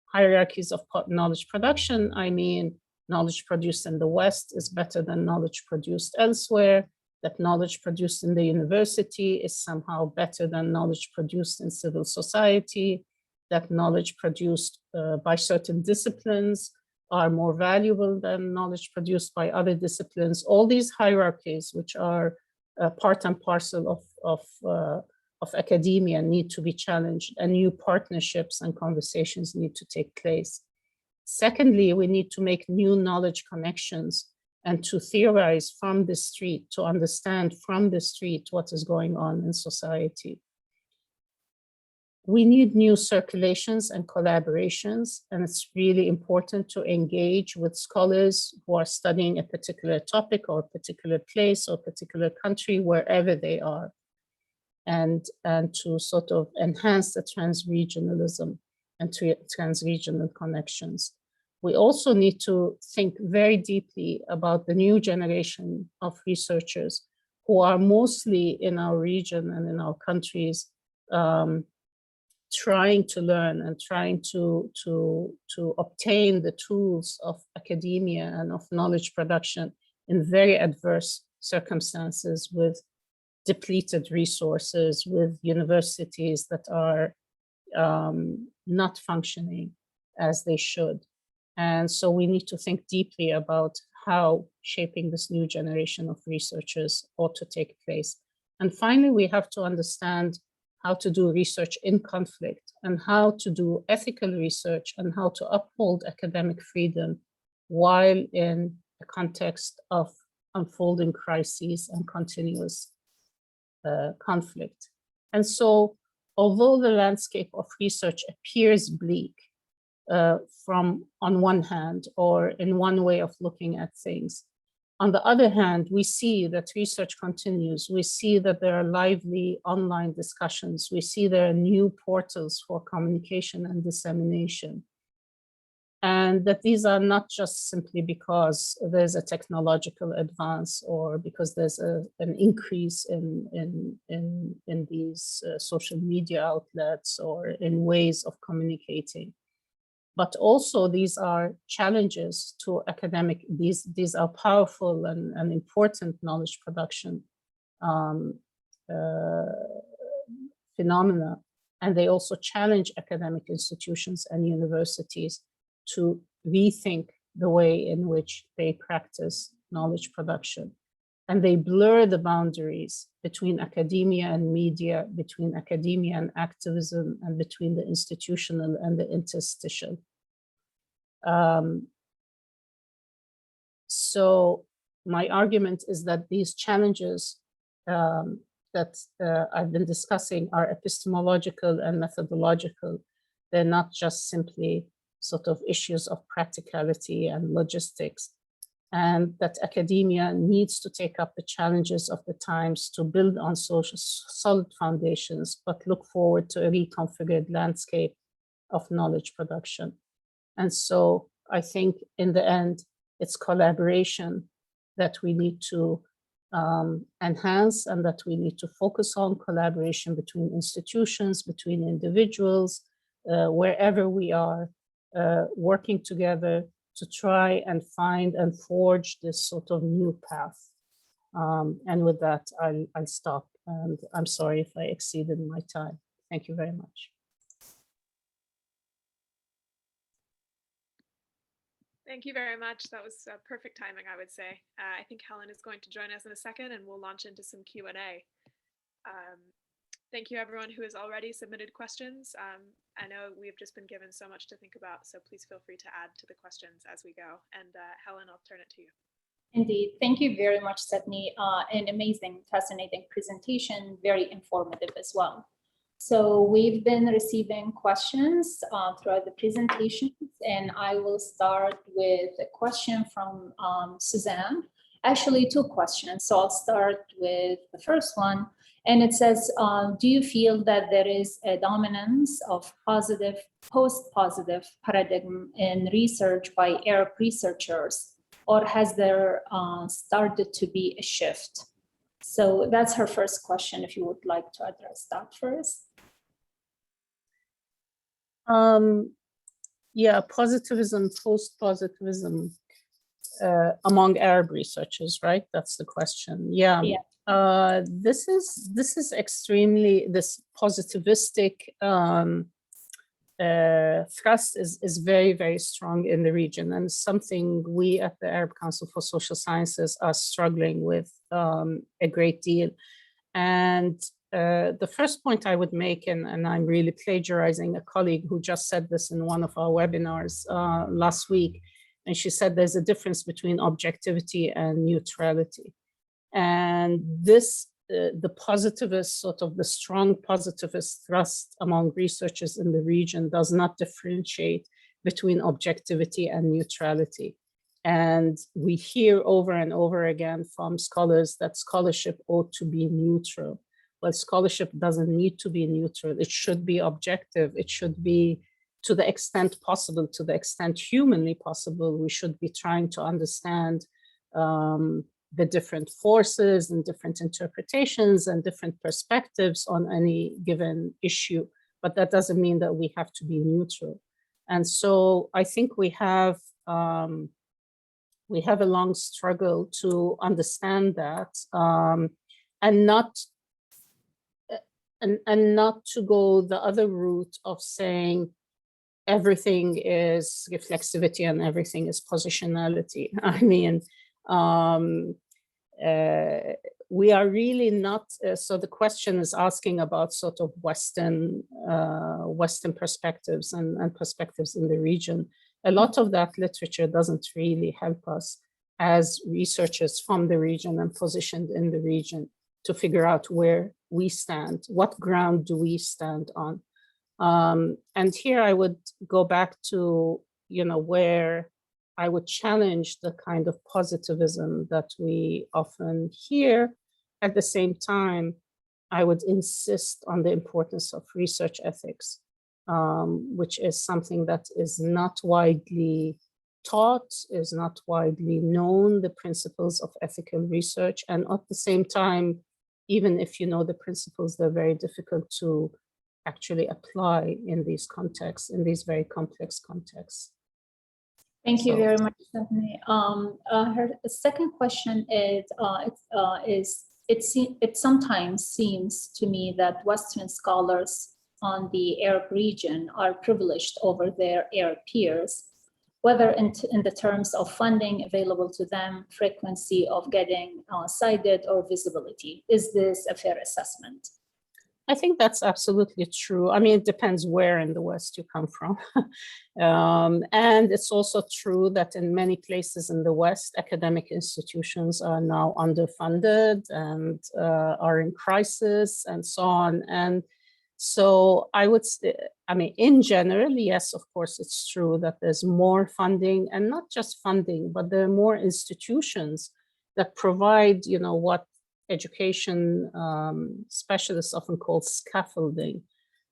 Speaker 4: Hierarchies of knowledge production, I mean, knowledge produced in the West is better than knowledge produced elsewhere, that knowledge produced in the university is somehow better than knowledge produced in civil society, that knowledge produced by certain disciplines are more valuable than knowledge produced by other disciplines. All these hierarchies, which are part and parcel of academia, need to be challenged, and new partnerships and conversations need to take place. Secondly, we need to make new knowledge connections and to theorize from the street, to understand from the street what is going on in society. We need new circulations and collaborations, and it's really important to engage with scholars who are studying a particular topic or a particular place or a particular country, wherever they are, and to sort of enhance the transregionalism and transregional connections. We also need to think very deeply about the new generation of researchers who are mostly in our region and in our countries, trying to learn and trying to obtain the tools of academia and of knowledge production in very adverse circumstances, with depleted resources, with universities that are not functioning as they should. And so we need to think deeply about how shaping this new generation of researchers ought to take place. And finally, we have to understand how to do research in conflict, and how to do ethical research, and how to uphold academic freedom while in a context of unfolding crises and continuous conflict. And so, although the landscape of research appears bleak from on one hand, or in one way of looking at things, on the other hand, we see that research continues. We see that there are lively online discussions. We see there are new portals for communication and dissemination. And that these are not just simply because there's a technological advance or because there's an increase in these social media outlets or in ways of communicating. But also these are challenges to academic, these are powerful and important knowledge production phenomena. And they also challenge academic institutions and universities to rethink the way in which they practice knowledge production. And they blur the boundaries between academia and media, between academia and activism, and between the institutional and the interstitial. So my argument is that these challenges that I've been discussing are epistemological and methodological. They're not just simply sort of issues of practicality and logistics, and that academia needs to take up the challenges of the times to build on social solid foundations, but look forward to a reconfigured landscape of knowledge production. And so I think in the end, it's collaboration that we need to enhance, and that we need to focus on collaboration between institutions, between individuals, wherever we are, working together to try and find and forge this sort of new path. And with that, I'll stop. And I'm sorry if I exceeded my time. Thank you very much.
Speaker 1: Thank you very much. That was perfect timing, I would say. I think Helen is going to join us in a second, and we'll launch into some Q&A. Thank you, everyone who has already submitted questions. I know we've just been given so much to think about, so please feel free to add to the questions as we go. And Helen, I'll turn it to you.
Speaker 3: Indeed. Thank you very much, Seteney. An amazing, fascinating presentation, very informative as well. So we've been receiving questions throughout the presentations, and I will start with a question from Suzanne. Actually, two questions. So I'll start with the first one. And it says, do you feel that there is a dominance of positive, post-positive paradigm in research by Arab researchers, or has there started to be a shift? So that's her first question, if you would like to address that first.
Speaker 4: Yeah, positivism, post-positivism among Arab researchers, right? That's the question. Yeah. This is extremely, this positivistic thrust is very, very strong in the region, and something we at the Arab Council for Social Sciences are struggling with a great deal. And the first point I would make, and I'm really plagiarizing a colleague who just said this in one of our webinars last week, and she said there's a difference between objectivity and neutrality. And this, the positivist, sort of the strong positivist thrust among researchers in the region does not differentiate between objectivity and neutrality. And we hear over and over again from scholars that scholarship ought to be neutral. Well, scholarship doesn't need to be neutral. It should be objective. It should be, to the extent possible, to the extent humanly possible, we should be trying to understand the different forces and different interpretations and different perspectives on any given issue. But that doesn't mean that we have to be neutral. And so I think we have a long struggle to understand that, and not to go the other route of saying everything is reflexivity and everything is positionality. I mean, we are really not, so the question is asking about sort of Western perspectives and perspectives in the region. A lot of that literature doesn't really help us as researchers from the region and positioned in the region to figure out where we stand, what ground do we stand on. And here I would go back to, where I would challenge the kind of positivism that we often hear. At the same time, I would insist on the importance of research ethics, which is something that is not widely taught, is not widely known, the principles of ethical research. And at the same time, even if you know the principles, they're very difficult to actually apply in these contexts, in these very complex contexts.
Speaker 3: Thank you very much, Stephanie. Her second question is, it sometimes seems to me that Western scholars on the Arab region are privileged over their Arab peers, whether in the terms of funding available to them, frequency of getting cited, or visibility. Is this a fair assessment?
Speaker 4: I think that's absolutely true. I mean, it depends where in the West you come from. And it's also true that in many places in the West, academic institutions are now underfunded and are in crisis and so on. And so I would say, I mean, in general, yes, of course, it's true that there's more funding, and not just funding, but there are more institutions that provide, you know, what education specialists often call scaffolding.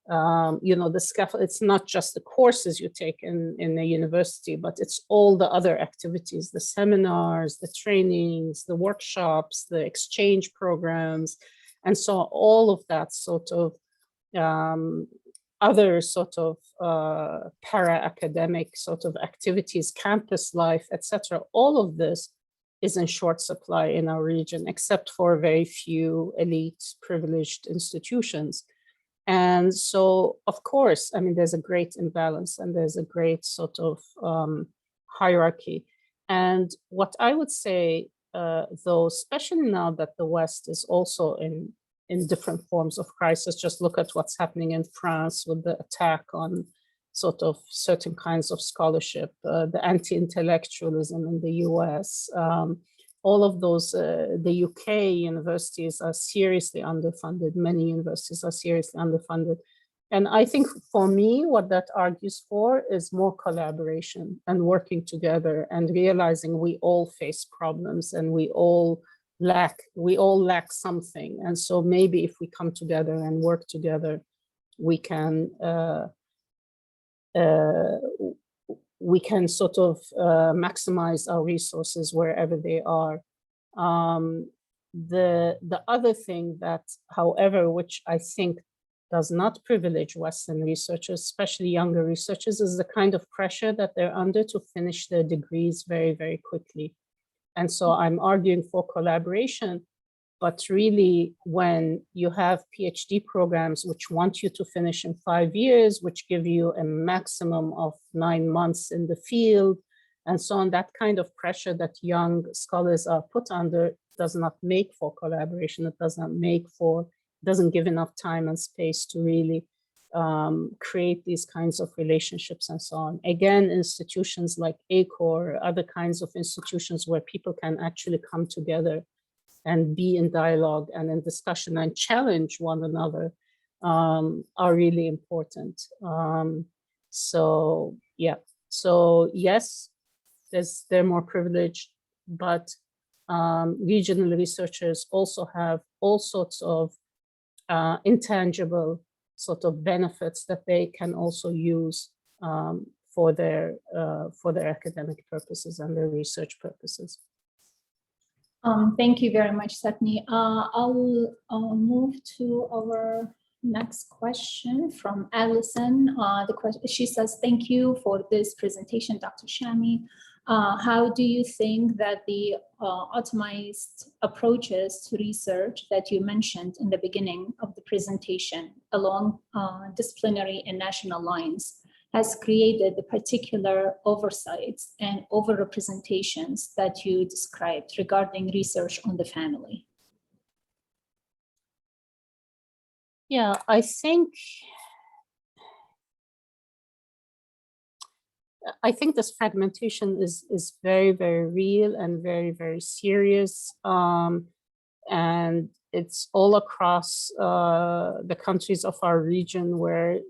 Speaker 4: You know, the scaffold, it's not just the courses you take in a university, but it's all the other activities, the seminars, the trainings, the workshops, the exchange programs, and so all of that sort of other sort of para-academic sort of activities, campus life, etc. All of this is in short supply in our region, except for very few elite privileged institutions. And so, of course, I mean, there's a great imbalance and there's a great sort of hierarchy. And what I would say, though, especially now that the West is also in different forms of crisis, just look at what's happening in France with the attack on sort of certain kinds of scholarship, the anti-intellectualism in the US, all of those, the UK universities are seriously underfunded. Many universities are seriously underfunded. And I think for me, what that argues for is more collaboration and working together and realizing we all face problems and we all lack something. And so maybe if we come together and work together, we can sort of maximize our resources wherever they are. The other thing that, however, which I think does not privilege Western researchers, especially younger researchers, is the kind of pressure that they're under to finish their degrees very, very quickly. And so I'm arguing for collaboration, but really when you have PhD programs which want you to finish in 5 years, which give you a maximum of 9 months in the field, and so on, that kind of pressure that young scholars are put under does not make for collaboration. It does not make for, doesn't give enough time and space to really create these kinds of relationships and so on. Again, institutions like ACOR, other kinds of institutions where people can actually come together and be in dialogue and in discussion and challenge one another are really important. So yeah, so yes, they're more privileged, but regional researchers also have all sorts of intangible sort of benefits that they can also use for their academic purposes and their research purposes.
Speaker 3: Thank you very much, Seteney. I'll move to our next question from Allison. She says, thank you for this presentation, Dr. Shami. How do you think that the optimized approaches to research that you mentioned in the beginning of the presentation along disciplinary and national lines has created the particular oversights and overrepresentations that you described regarding research on the family?
Speaker 4: Yeah, I think this fragmentation is very, very real and very, very serious. And it's all across the countries of our region where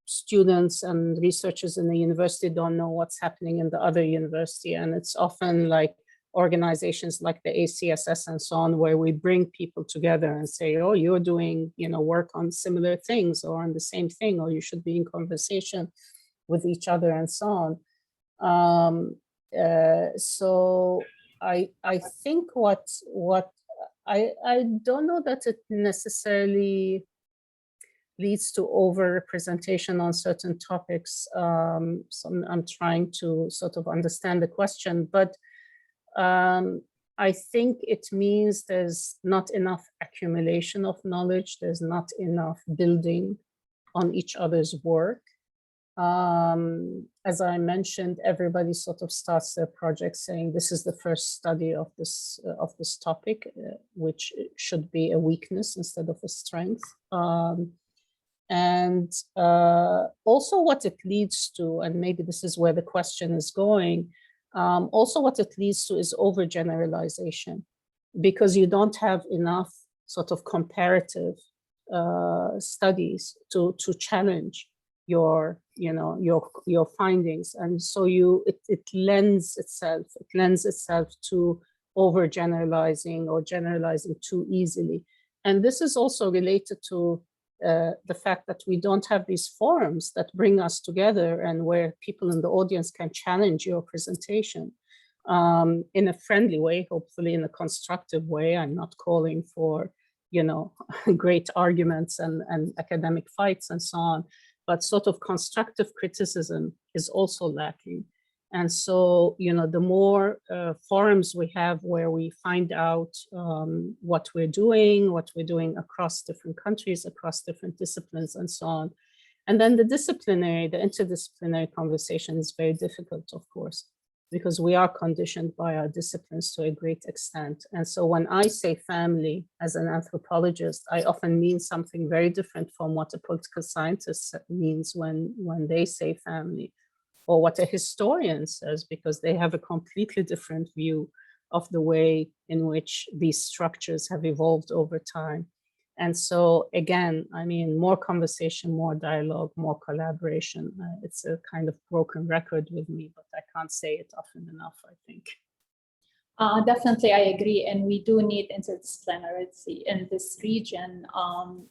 Speaker 4: students and researchers in the university don't know what's happening in the other university. And it's often like organizations like the ACSS and so on, where we bring people together and say, oh, you're doing, you know, work on similar things or on the same thing, or you should be in conversation with each other and so on. So I think what I don't know that it necessarily leads to over-representation on certain topics. So I'm trying to sort of understand the question, but I think it means there's not enough accumulation of knowledge. There's not enough building on each other's work. As I mentioned, everybody sort of starts their project saying this is the first study of this topic, which should be a weakness instead of a strength. And also what it leads to, and maybe this is where the question is going, also what it leads to is overgeneralization, because you don't have enough sort of comparative studies to challenge your findings, and so it lends itself to overgeneralizing or generalizing too easily. And this is also related to the fact that we don't have these forums that bring us together and where people in the audience can challenge your presentation in a friendly way, hopefully in a constructive way. I'm not calling for, great arguments and academic fights and so on, but sort of constructive criticism is also lacking. And so, the more forums we have where we find out what we're doing across different countries, across different disciplines and so on. And then the interdisciplinary conversation is very difficult, of course, because we are conditioned by our disciplines to a great extent. And so when I say family as an anthropologist, I often mean something very different from what a political scientist means when they say family, or what a historian says, because they have a completely different view of the way in which these structures have evolved over time. And so again, I mean, more conversation, more dialogue, more collaboration. It's a kind of broken record with me, but I can't say it often enough, I think.
Speaker 3: Definitely, I agree. And we do need interdisciplinarity in this region.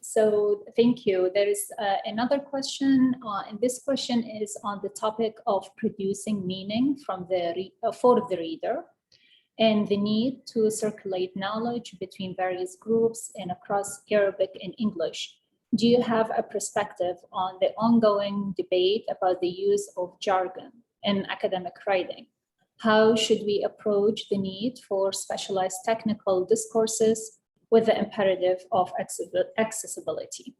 Speaker 3: So thank you. There is another question, and this question is on the topic of producing meaning for the reader, and the need to circulate knowledge between various groups and across Arabic and English. Do you have a perspective on the ongoing debate about the use of jargon in academic writing? How should we approach the need for specialized technical discourses with the imperative of accessibility?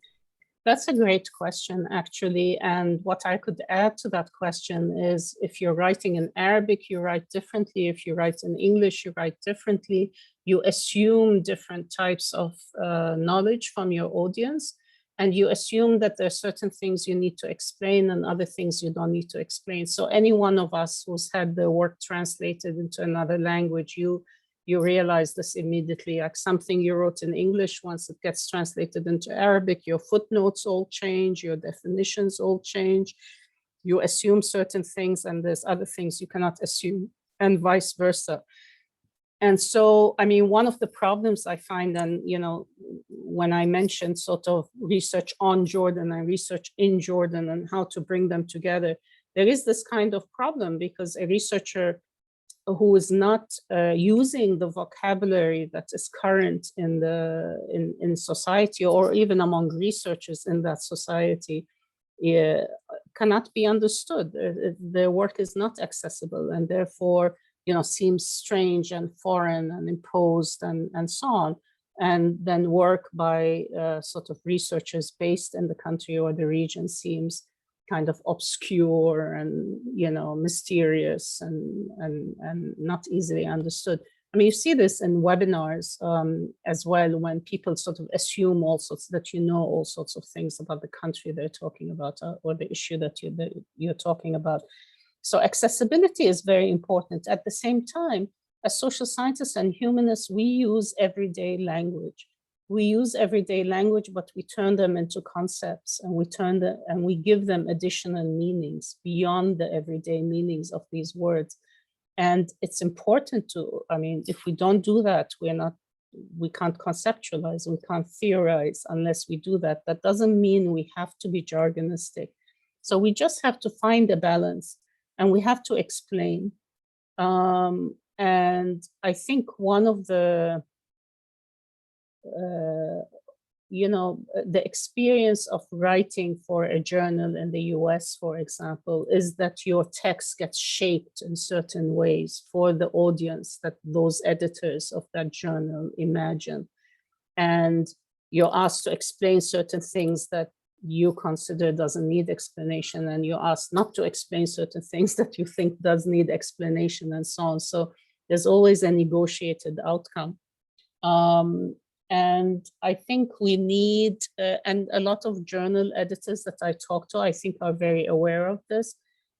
Speaker 4: That's a great question, actually. And what I could add to that question is, if you're writing in Arabic, you write differently. If you write in English, you write differently. You assume different types of knowledge from your audience. And you assume that there are certain things you need to explain and other things you don't need to explain. So any one of us who's had the work translated into another language, you realize this immediately. Like something you wrote in English, once it gets translated into Arabic, your footnotes all change, your definitions all change. You assume certain things and there's other things you cannot assume, and vice versa. And so, I mean, one of the problems I find, and when I mentioned sort of research on Jordan and research in Jordan and how to bring them together, there is this kind of problem, because a researcher who is not using the vocabulary that is current in society, or even among researchers in that society, cannot be understood. Their work is not accessible, and therefore seems strange and foreign and imposed and so on. And then work by sort of researchers based in the country or the region seems kind of obscure and mysterious and not easily understood. I mean, you see this in webinars as well, when people sort of assume all sorts all sorts of things about the country they're talking about or the issue that you're talking about. So accessibility is very important. At the same time, as social scientists and humanists, we use everyday language. But we turn them into concepts, and we give them additional meanings beyond the everyday meanings of these words. And it's important to, I mean, if we don't do that, we can't conceptualize, we can't theorize unless we do that. That doesn't mean we have to be jargonistic. So we just have to find a balance, and we have to explain. And I think one of the the experience of writing for a journal in the US, for example, is that your text gets shaped in certain ways for the audience that those editors of that journal imagine. And you're asked to explain certain things that you consider doesn't need explanation, and you ask not to explain certain things that you think does need explanation, and so on. So there's always a negotiated outcome. And I think we need, and a lot of journal editors that I talk to, I think are very aware of this,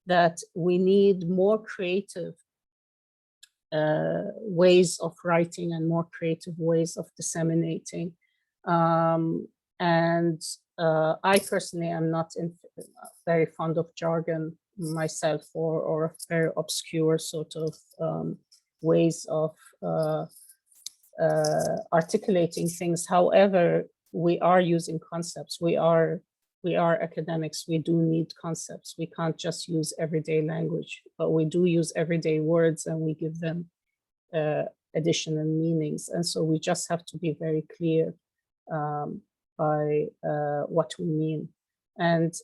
Speaker 4: that we need more creative ways of writing and more creative ways of disseminating. And I personally am not very fond of jargon myself, or very obscure sort of ways of articulating things. However, we are using concepts. We are academics. We do need concepts. We can't just use everyday language, but we do use everyday words, and we give them additional meanings. And so we just have to be very clear by what we mean. And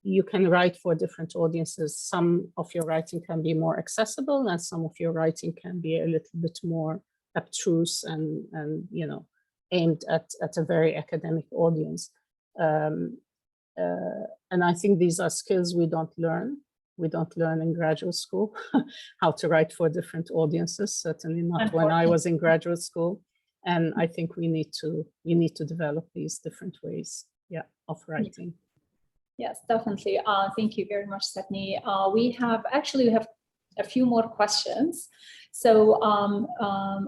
Speaker 4: you can write for different audiences. Some of your writing can be more accessible, and some of your writing can be a little bit more abstruse and you know, aimed at a very academic audience. And I think these are skills we don't learn. We don't learn in graduate school how to write for different audiences, certainly not when I was in graduate school. And I think we need to develop these different ways, yeah, of writing.
Speaker 3: Yes, definitely. Thank you very much, Seteney. We have a few more questions. So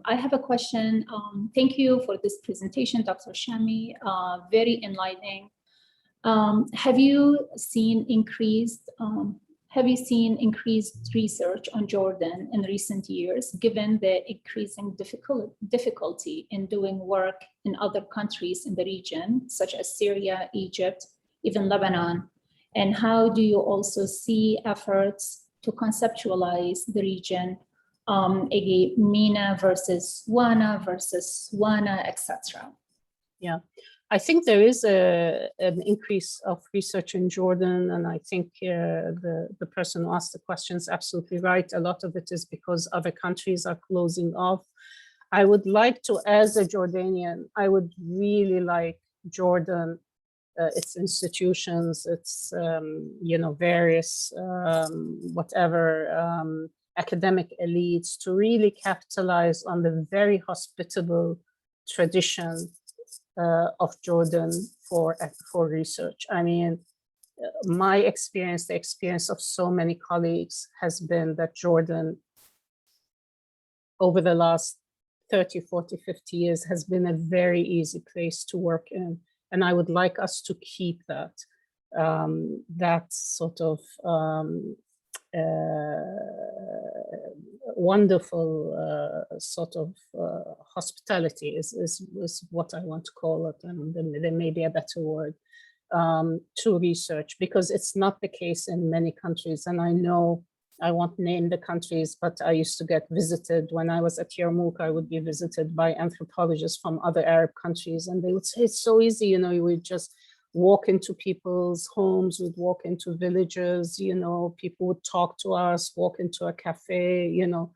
Speaker 3: I have a question. Thank you for this presentation, Dr. Shami. Very enlightening. Have you seen increased research on Jordan in recent years, given the increasing difficulty in doing work in other countries in the region, such as Syria, Egypt, even Lebanon? And how do you also see efforts to conceptualize the region, MENA versus WANA, etc.?
Speaker 4: Yeah, I think there is an increase of research in Jordan, and I think the person who asked the question is absolutely right. A lot of it is because other countries are closing off. I would like to, as a Jordanian, I would really like Jordan, its institutions, its you know, various academic elites, to really capitalize on the very hospitable tradition of Jordan for research. I mean, my experience, the experience of so many colleagues, has been that Jordan, over the last 30, 40, 50 years, has been a very easy place to work in. And I would like us to keep that, that sort of wonderful sort of hospitality is what I want to call it, and there may be a better word, to research, because it's not the case in many countries. And I know, I won't name the countries, but I used to get visited when I was at Yarmouk. I would be visited by anthropologists from other Arab countries, and they would say, it's so easy, you know, you would just walk into people's homes, would walk into villages, you know, people would talk to us, walk into a cafe, you know,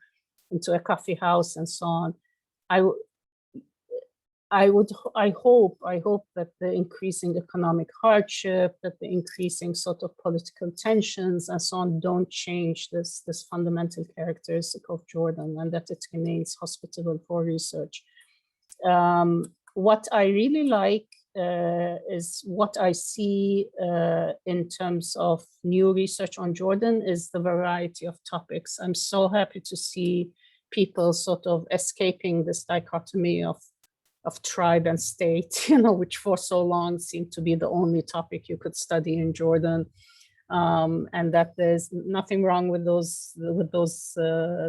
Speaker 4: into a coffee house, and so on. I hope that the increasing economic hardship, that the increasing sort of political tensions and so on don't change this fundamental characteristic of Jordan, and that it remains hospitable for research. What I really like is what I see in terms of new research on Jordan is the variety of topics. I'm so happy to see people sort of escaping this dichotomy of tribe and state, you know, which for so long seemed to be the only topic you could study in Jordan, and that there's nothing wrong with those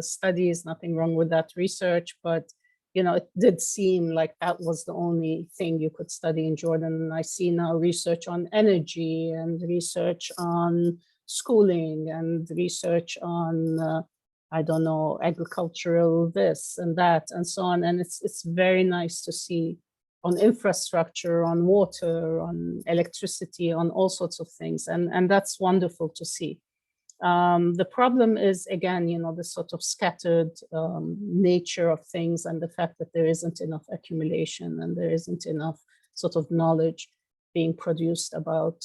Speaker 4: studies, nothing wrong with that research, but you know, it did seem like that was the only thing you could study in Jordan. And I see now research on energy and research on schooling and research on I don't know, agricultural this and that and so on. And it's very nice to see on infrastructure, on water, on electricity, on all sorts of things. And that's wonderful to see. The problem is, again, you know, the sort of scattered nature of things, and the fact that there isn't enough accumulation and there isn't enough sort of knowledge. being produced about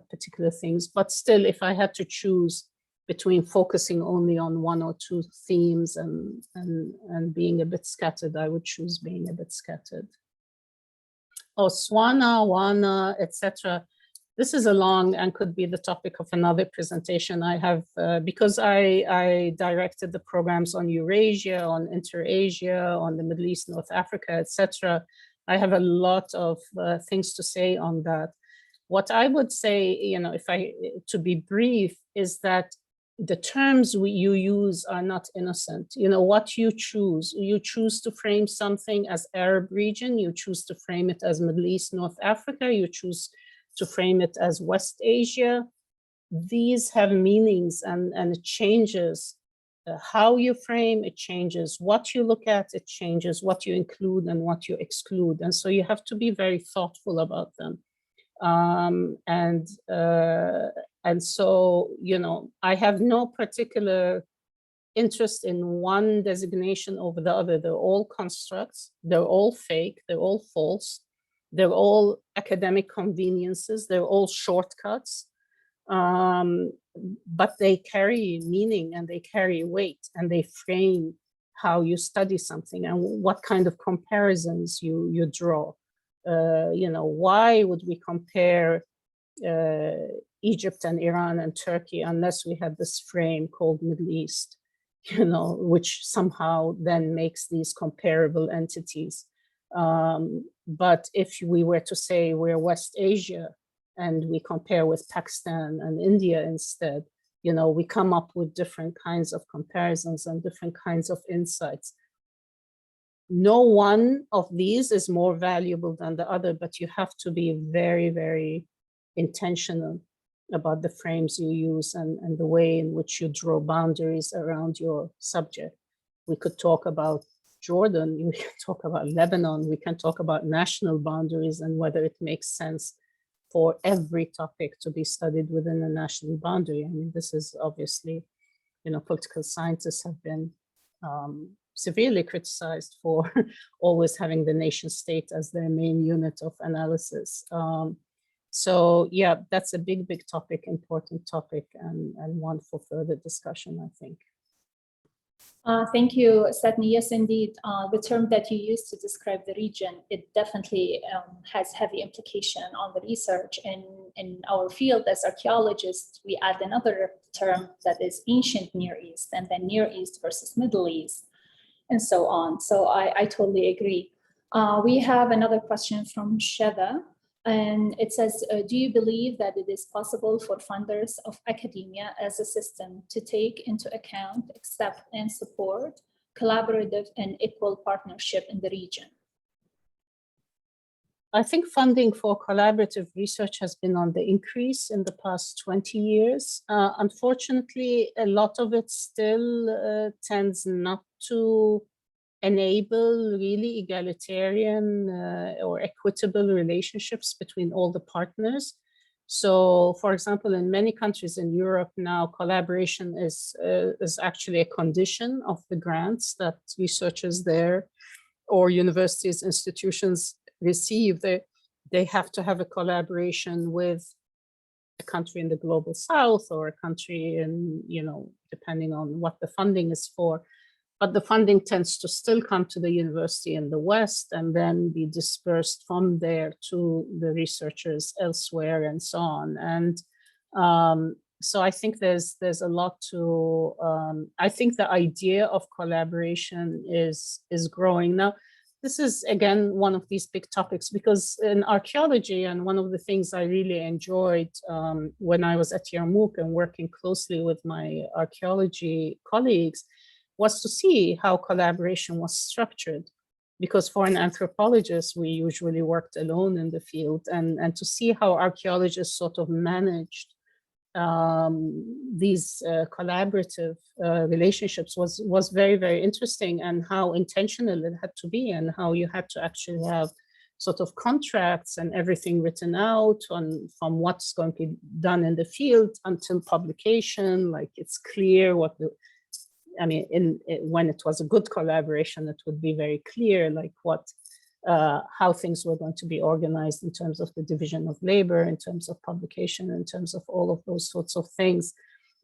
Speaker 4: particular things. But still, if I had to choose between focusing only on one or two themes and being a bit scattered, I would choose being a bit scattered. Oh, Swana, Wana, etc. This is a long and could be the topic of another presentation. I have, because I directed the programs on Eurasia, on Inter-Asia, on the Middle East, North Africa, etc. I have a lot of things to say on that. What I would say, to be brief, is that the terms you use are not innocent. What you choose to frame something as Arab region, you choose to frame it as Middle East, North Africa, you choose to frame it as West Asia. These have meanings, and it changes how you frame, it changes what you look at, it changes what you include and what you exclude. And so you have to be very thoughtful about them. And so, I have no particular interest in one designation over the other. They're all constructs, they're all fake, they're all false, they're all academic conveniences, they're all shortcuts, but they carry meaning and they carry weight and they frame how you study something and what kind of comparisons you draw. Why would we compare Egypt and Iran and Turkey unless we had this frame called Middle East, which somehow then makes these comparable entities. But if we were to say we're West Asia and we compare with Pakistan and India instead, we come up with different kinds of comparisons and different kinds of insights. No one of these is more valuable than the other, but you have to be very, very intentional about the frames you use and the way in which you draw boundaries around your subject. We could talk about Jordan, we can talk about Lebanon, we can talk about national boundaries and whether it makes sense for every topic to be studied within a national boundary. I mean, this is obviously, political scientists have been severely criticized for always having the nation state as their main unit of analysis. So yeah, that's a big, big topic, important topic, and one for further discussion, I think.
Speaker 3: Thank you, Seteney. Yes, indeed. The term that you used to describe the region, it definitely has heavy implication on the research. And in our field as archaeologists, we add another term that is ancient Near East, and then Near East versus Middle East, and so on. So I totally agree. We have another question from Shada. And it says, do you believe that it is possible for funders of academia as a system to take into account, accept, and support collaborative and equal partnership in the region?
Speaker 4: I think funding for collaborative research has been on the increase in the past 20 years. Unfortunately, a lot of it still tends not to enable really egalitarian or equitable relationships between all the partners. So, for example, in many countries in Europe now, collaboration is actually a condition of the grants that researchers there or universities, institutions receive. They have to have a collaboration with a country in the global south or a country in, depending on what the funding is for. But the funding tends to still come to the university in the West and then be dispersed from there to the researchers elsewhere and so on. And so I think there's a lot to, I think the idea of collaboration is growing. Now, this is, again, one of these big topics because in archaeology, and one of the things I really enjoyed when I was at Yarmouk and working closely with my archaeology colleagues, was to see how collaboration was structured. Because for an anthropologist, we usually worked alone in the field, and to see how archaeologists sort of managed these collaborative relationships was very, very interesting, and how intentional it had to be, and how you had to actually have sort of contracts and everything written out from what's going to be done in the field until publication, like it's clear what the, I mean, when it was a good collaboration, it would be very clear, like what how things were going to be organized in terms of the division of labor, in terms of publication, in terms of all of those sorts of things.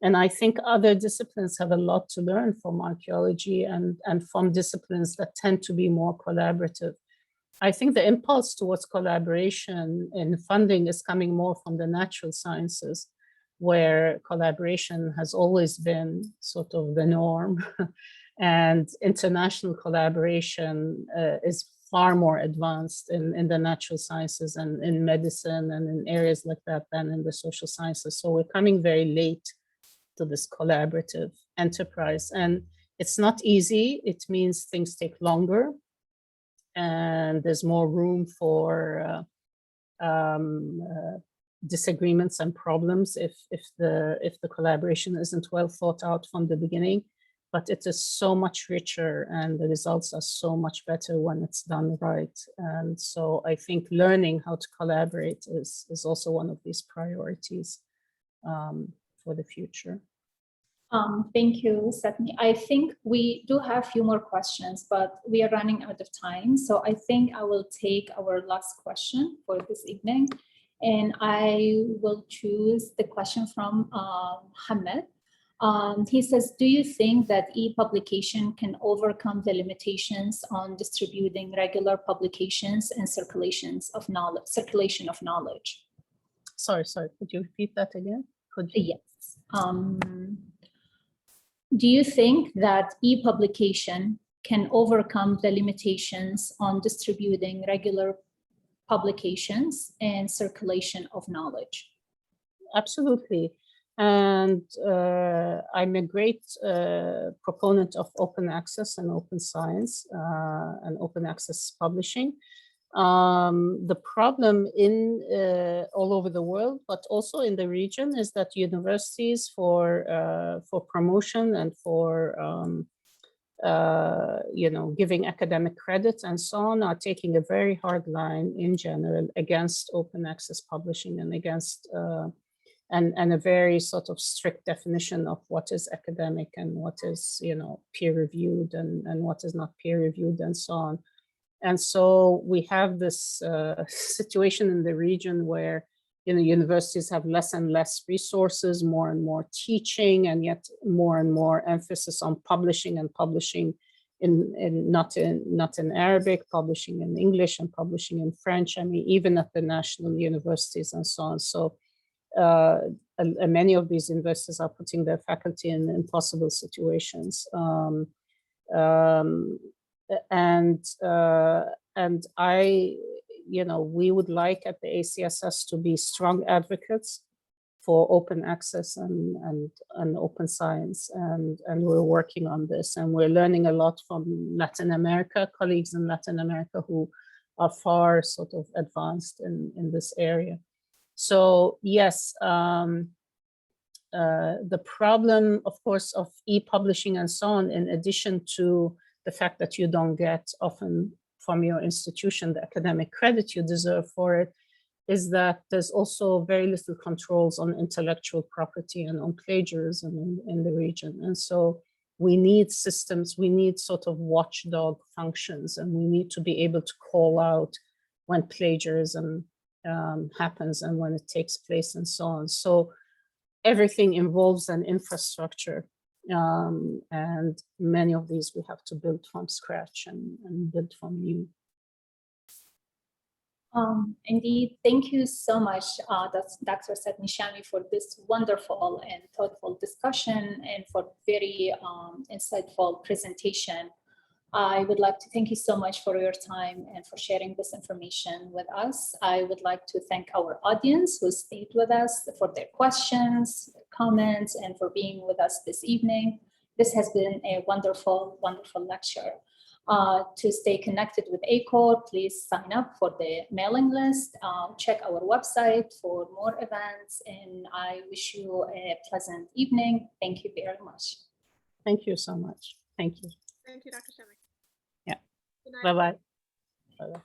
Speaker 4: And I think other disciplines have a lot to learn from archaeology and from disciplines that tend to be more collaborative. I think the impulse towards collaboration in funding is coming more from the natural sciences, where collaboration has always been sort of the norm. And international collaboration is far more advanced in the natural sciences and in medicine and in areas like that than in the social sciences. So we're coming very late to this collaborative enterprise. And it's not easy. It means things take longer and there's more room for disagreements and problems if the collaboration isn't well thought out from the beginning. But it is so much richer and the results are so much better when it's done right. And so I think learning how to collaborate is also one of these priorities for the future.
Speaker 3: Thank you, Seteney. I think we do have a few more questions, but we are running out of time. So I think I will take our last question for this evening. And I will choose the question from Hamed. He says, do you think that e-publication can overcome the limitations on distributing regular publications and circulation of knowledge?
Speaker 4: Sorry, could you repeat that again? Could you?
Speaker 3: Yes. Do you think that e-publication can overcome the limitations on distributing regular publications and circulation of knowledge?
Speaker 4: Absolutely. And I'm a great proponent of open access and open science and open access publishing. The problem in all over the world, but also in the region, is that universities for promotion and for giving academic credit and so on are taking a very hard line in general against open access publishing and against and a very sort of strict definition of what is academic and what is peer reviewed and what is not peer reviewed and so on. And so we have this situation in the region where universities have less and less resources, more and more teaching, and yet more and more emphasis on publishing and publishing not in Arabic, publishing in English and publishing in French. I mean, even at the national universities and so on. So many of these universities are putting their faculty in impossible situations. And we would like at the ACSS to be strong advocates for open access and open science, and we're working on this, and we're learning a lot from Latin America, colleagues in Latin America who are far sort of advanced in this area. So yes, the problem, of course, of e-publishing and so on, in addition to the fact that you don't get often from your institution the academic credit you deserve for it, is that there's also very little controls on intellectual property and on plagiarism in the region. And so we need systems, we need sort of watchdog functions, and we need to be able to call out when plagiarism happens and when it takes place and so on. So everything involves an infrastructure. And many of these we have to build from scratch and build from new.
Speaker 3: Indeed, thank you so much, Dr. Seteney Shami, for this wonderful and thoughtful discussion and for very insightful presentation. I would like to thank you so much for your time and for sharing this information with us. I would like to thank our audience who stayed with us for their questions, comments, and for being with us this evening. This has been a wonderful, wonderful lecture. To stay connected with ACOR, please sign up for the mailing list. Check our website for more events, and I wish you a pleasant evening. Thank you very much.
Speaker 4: Thank you so much. Thank you.
Speaker 1: Thank you, Dr. Shami.
Speaker 4: Yeah.
Speaker 1: Good night.
Speaker 4: Bye-bye. Bye-bye.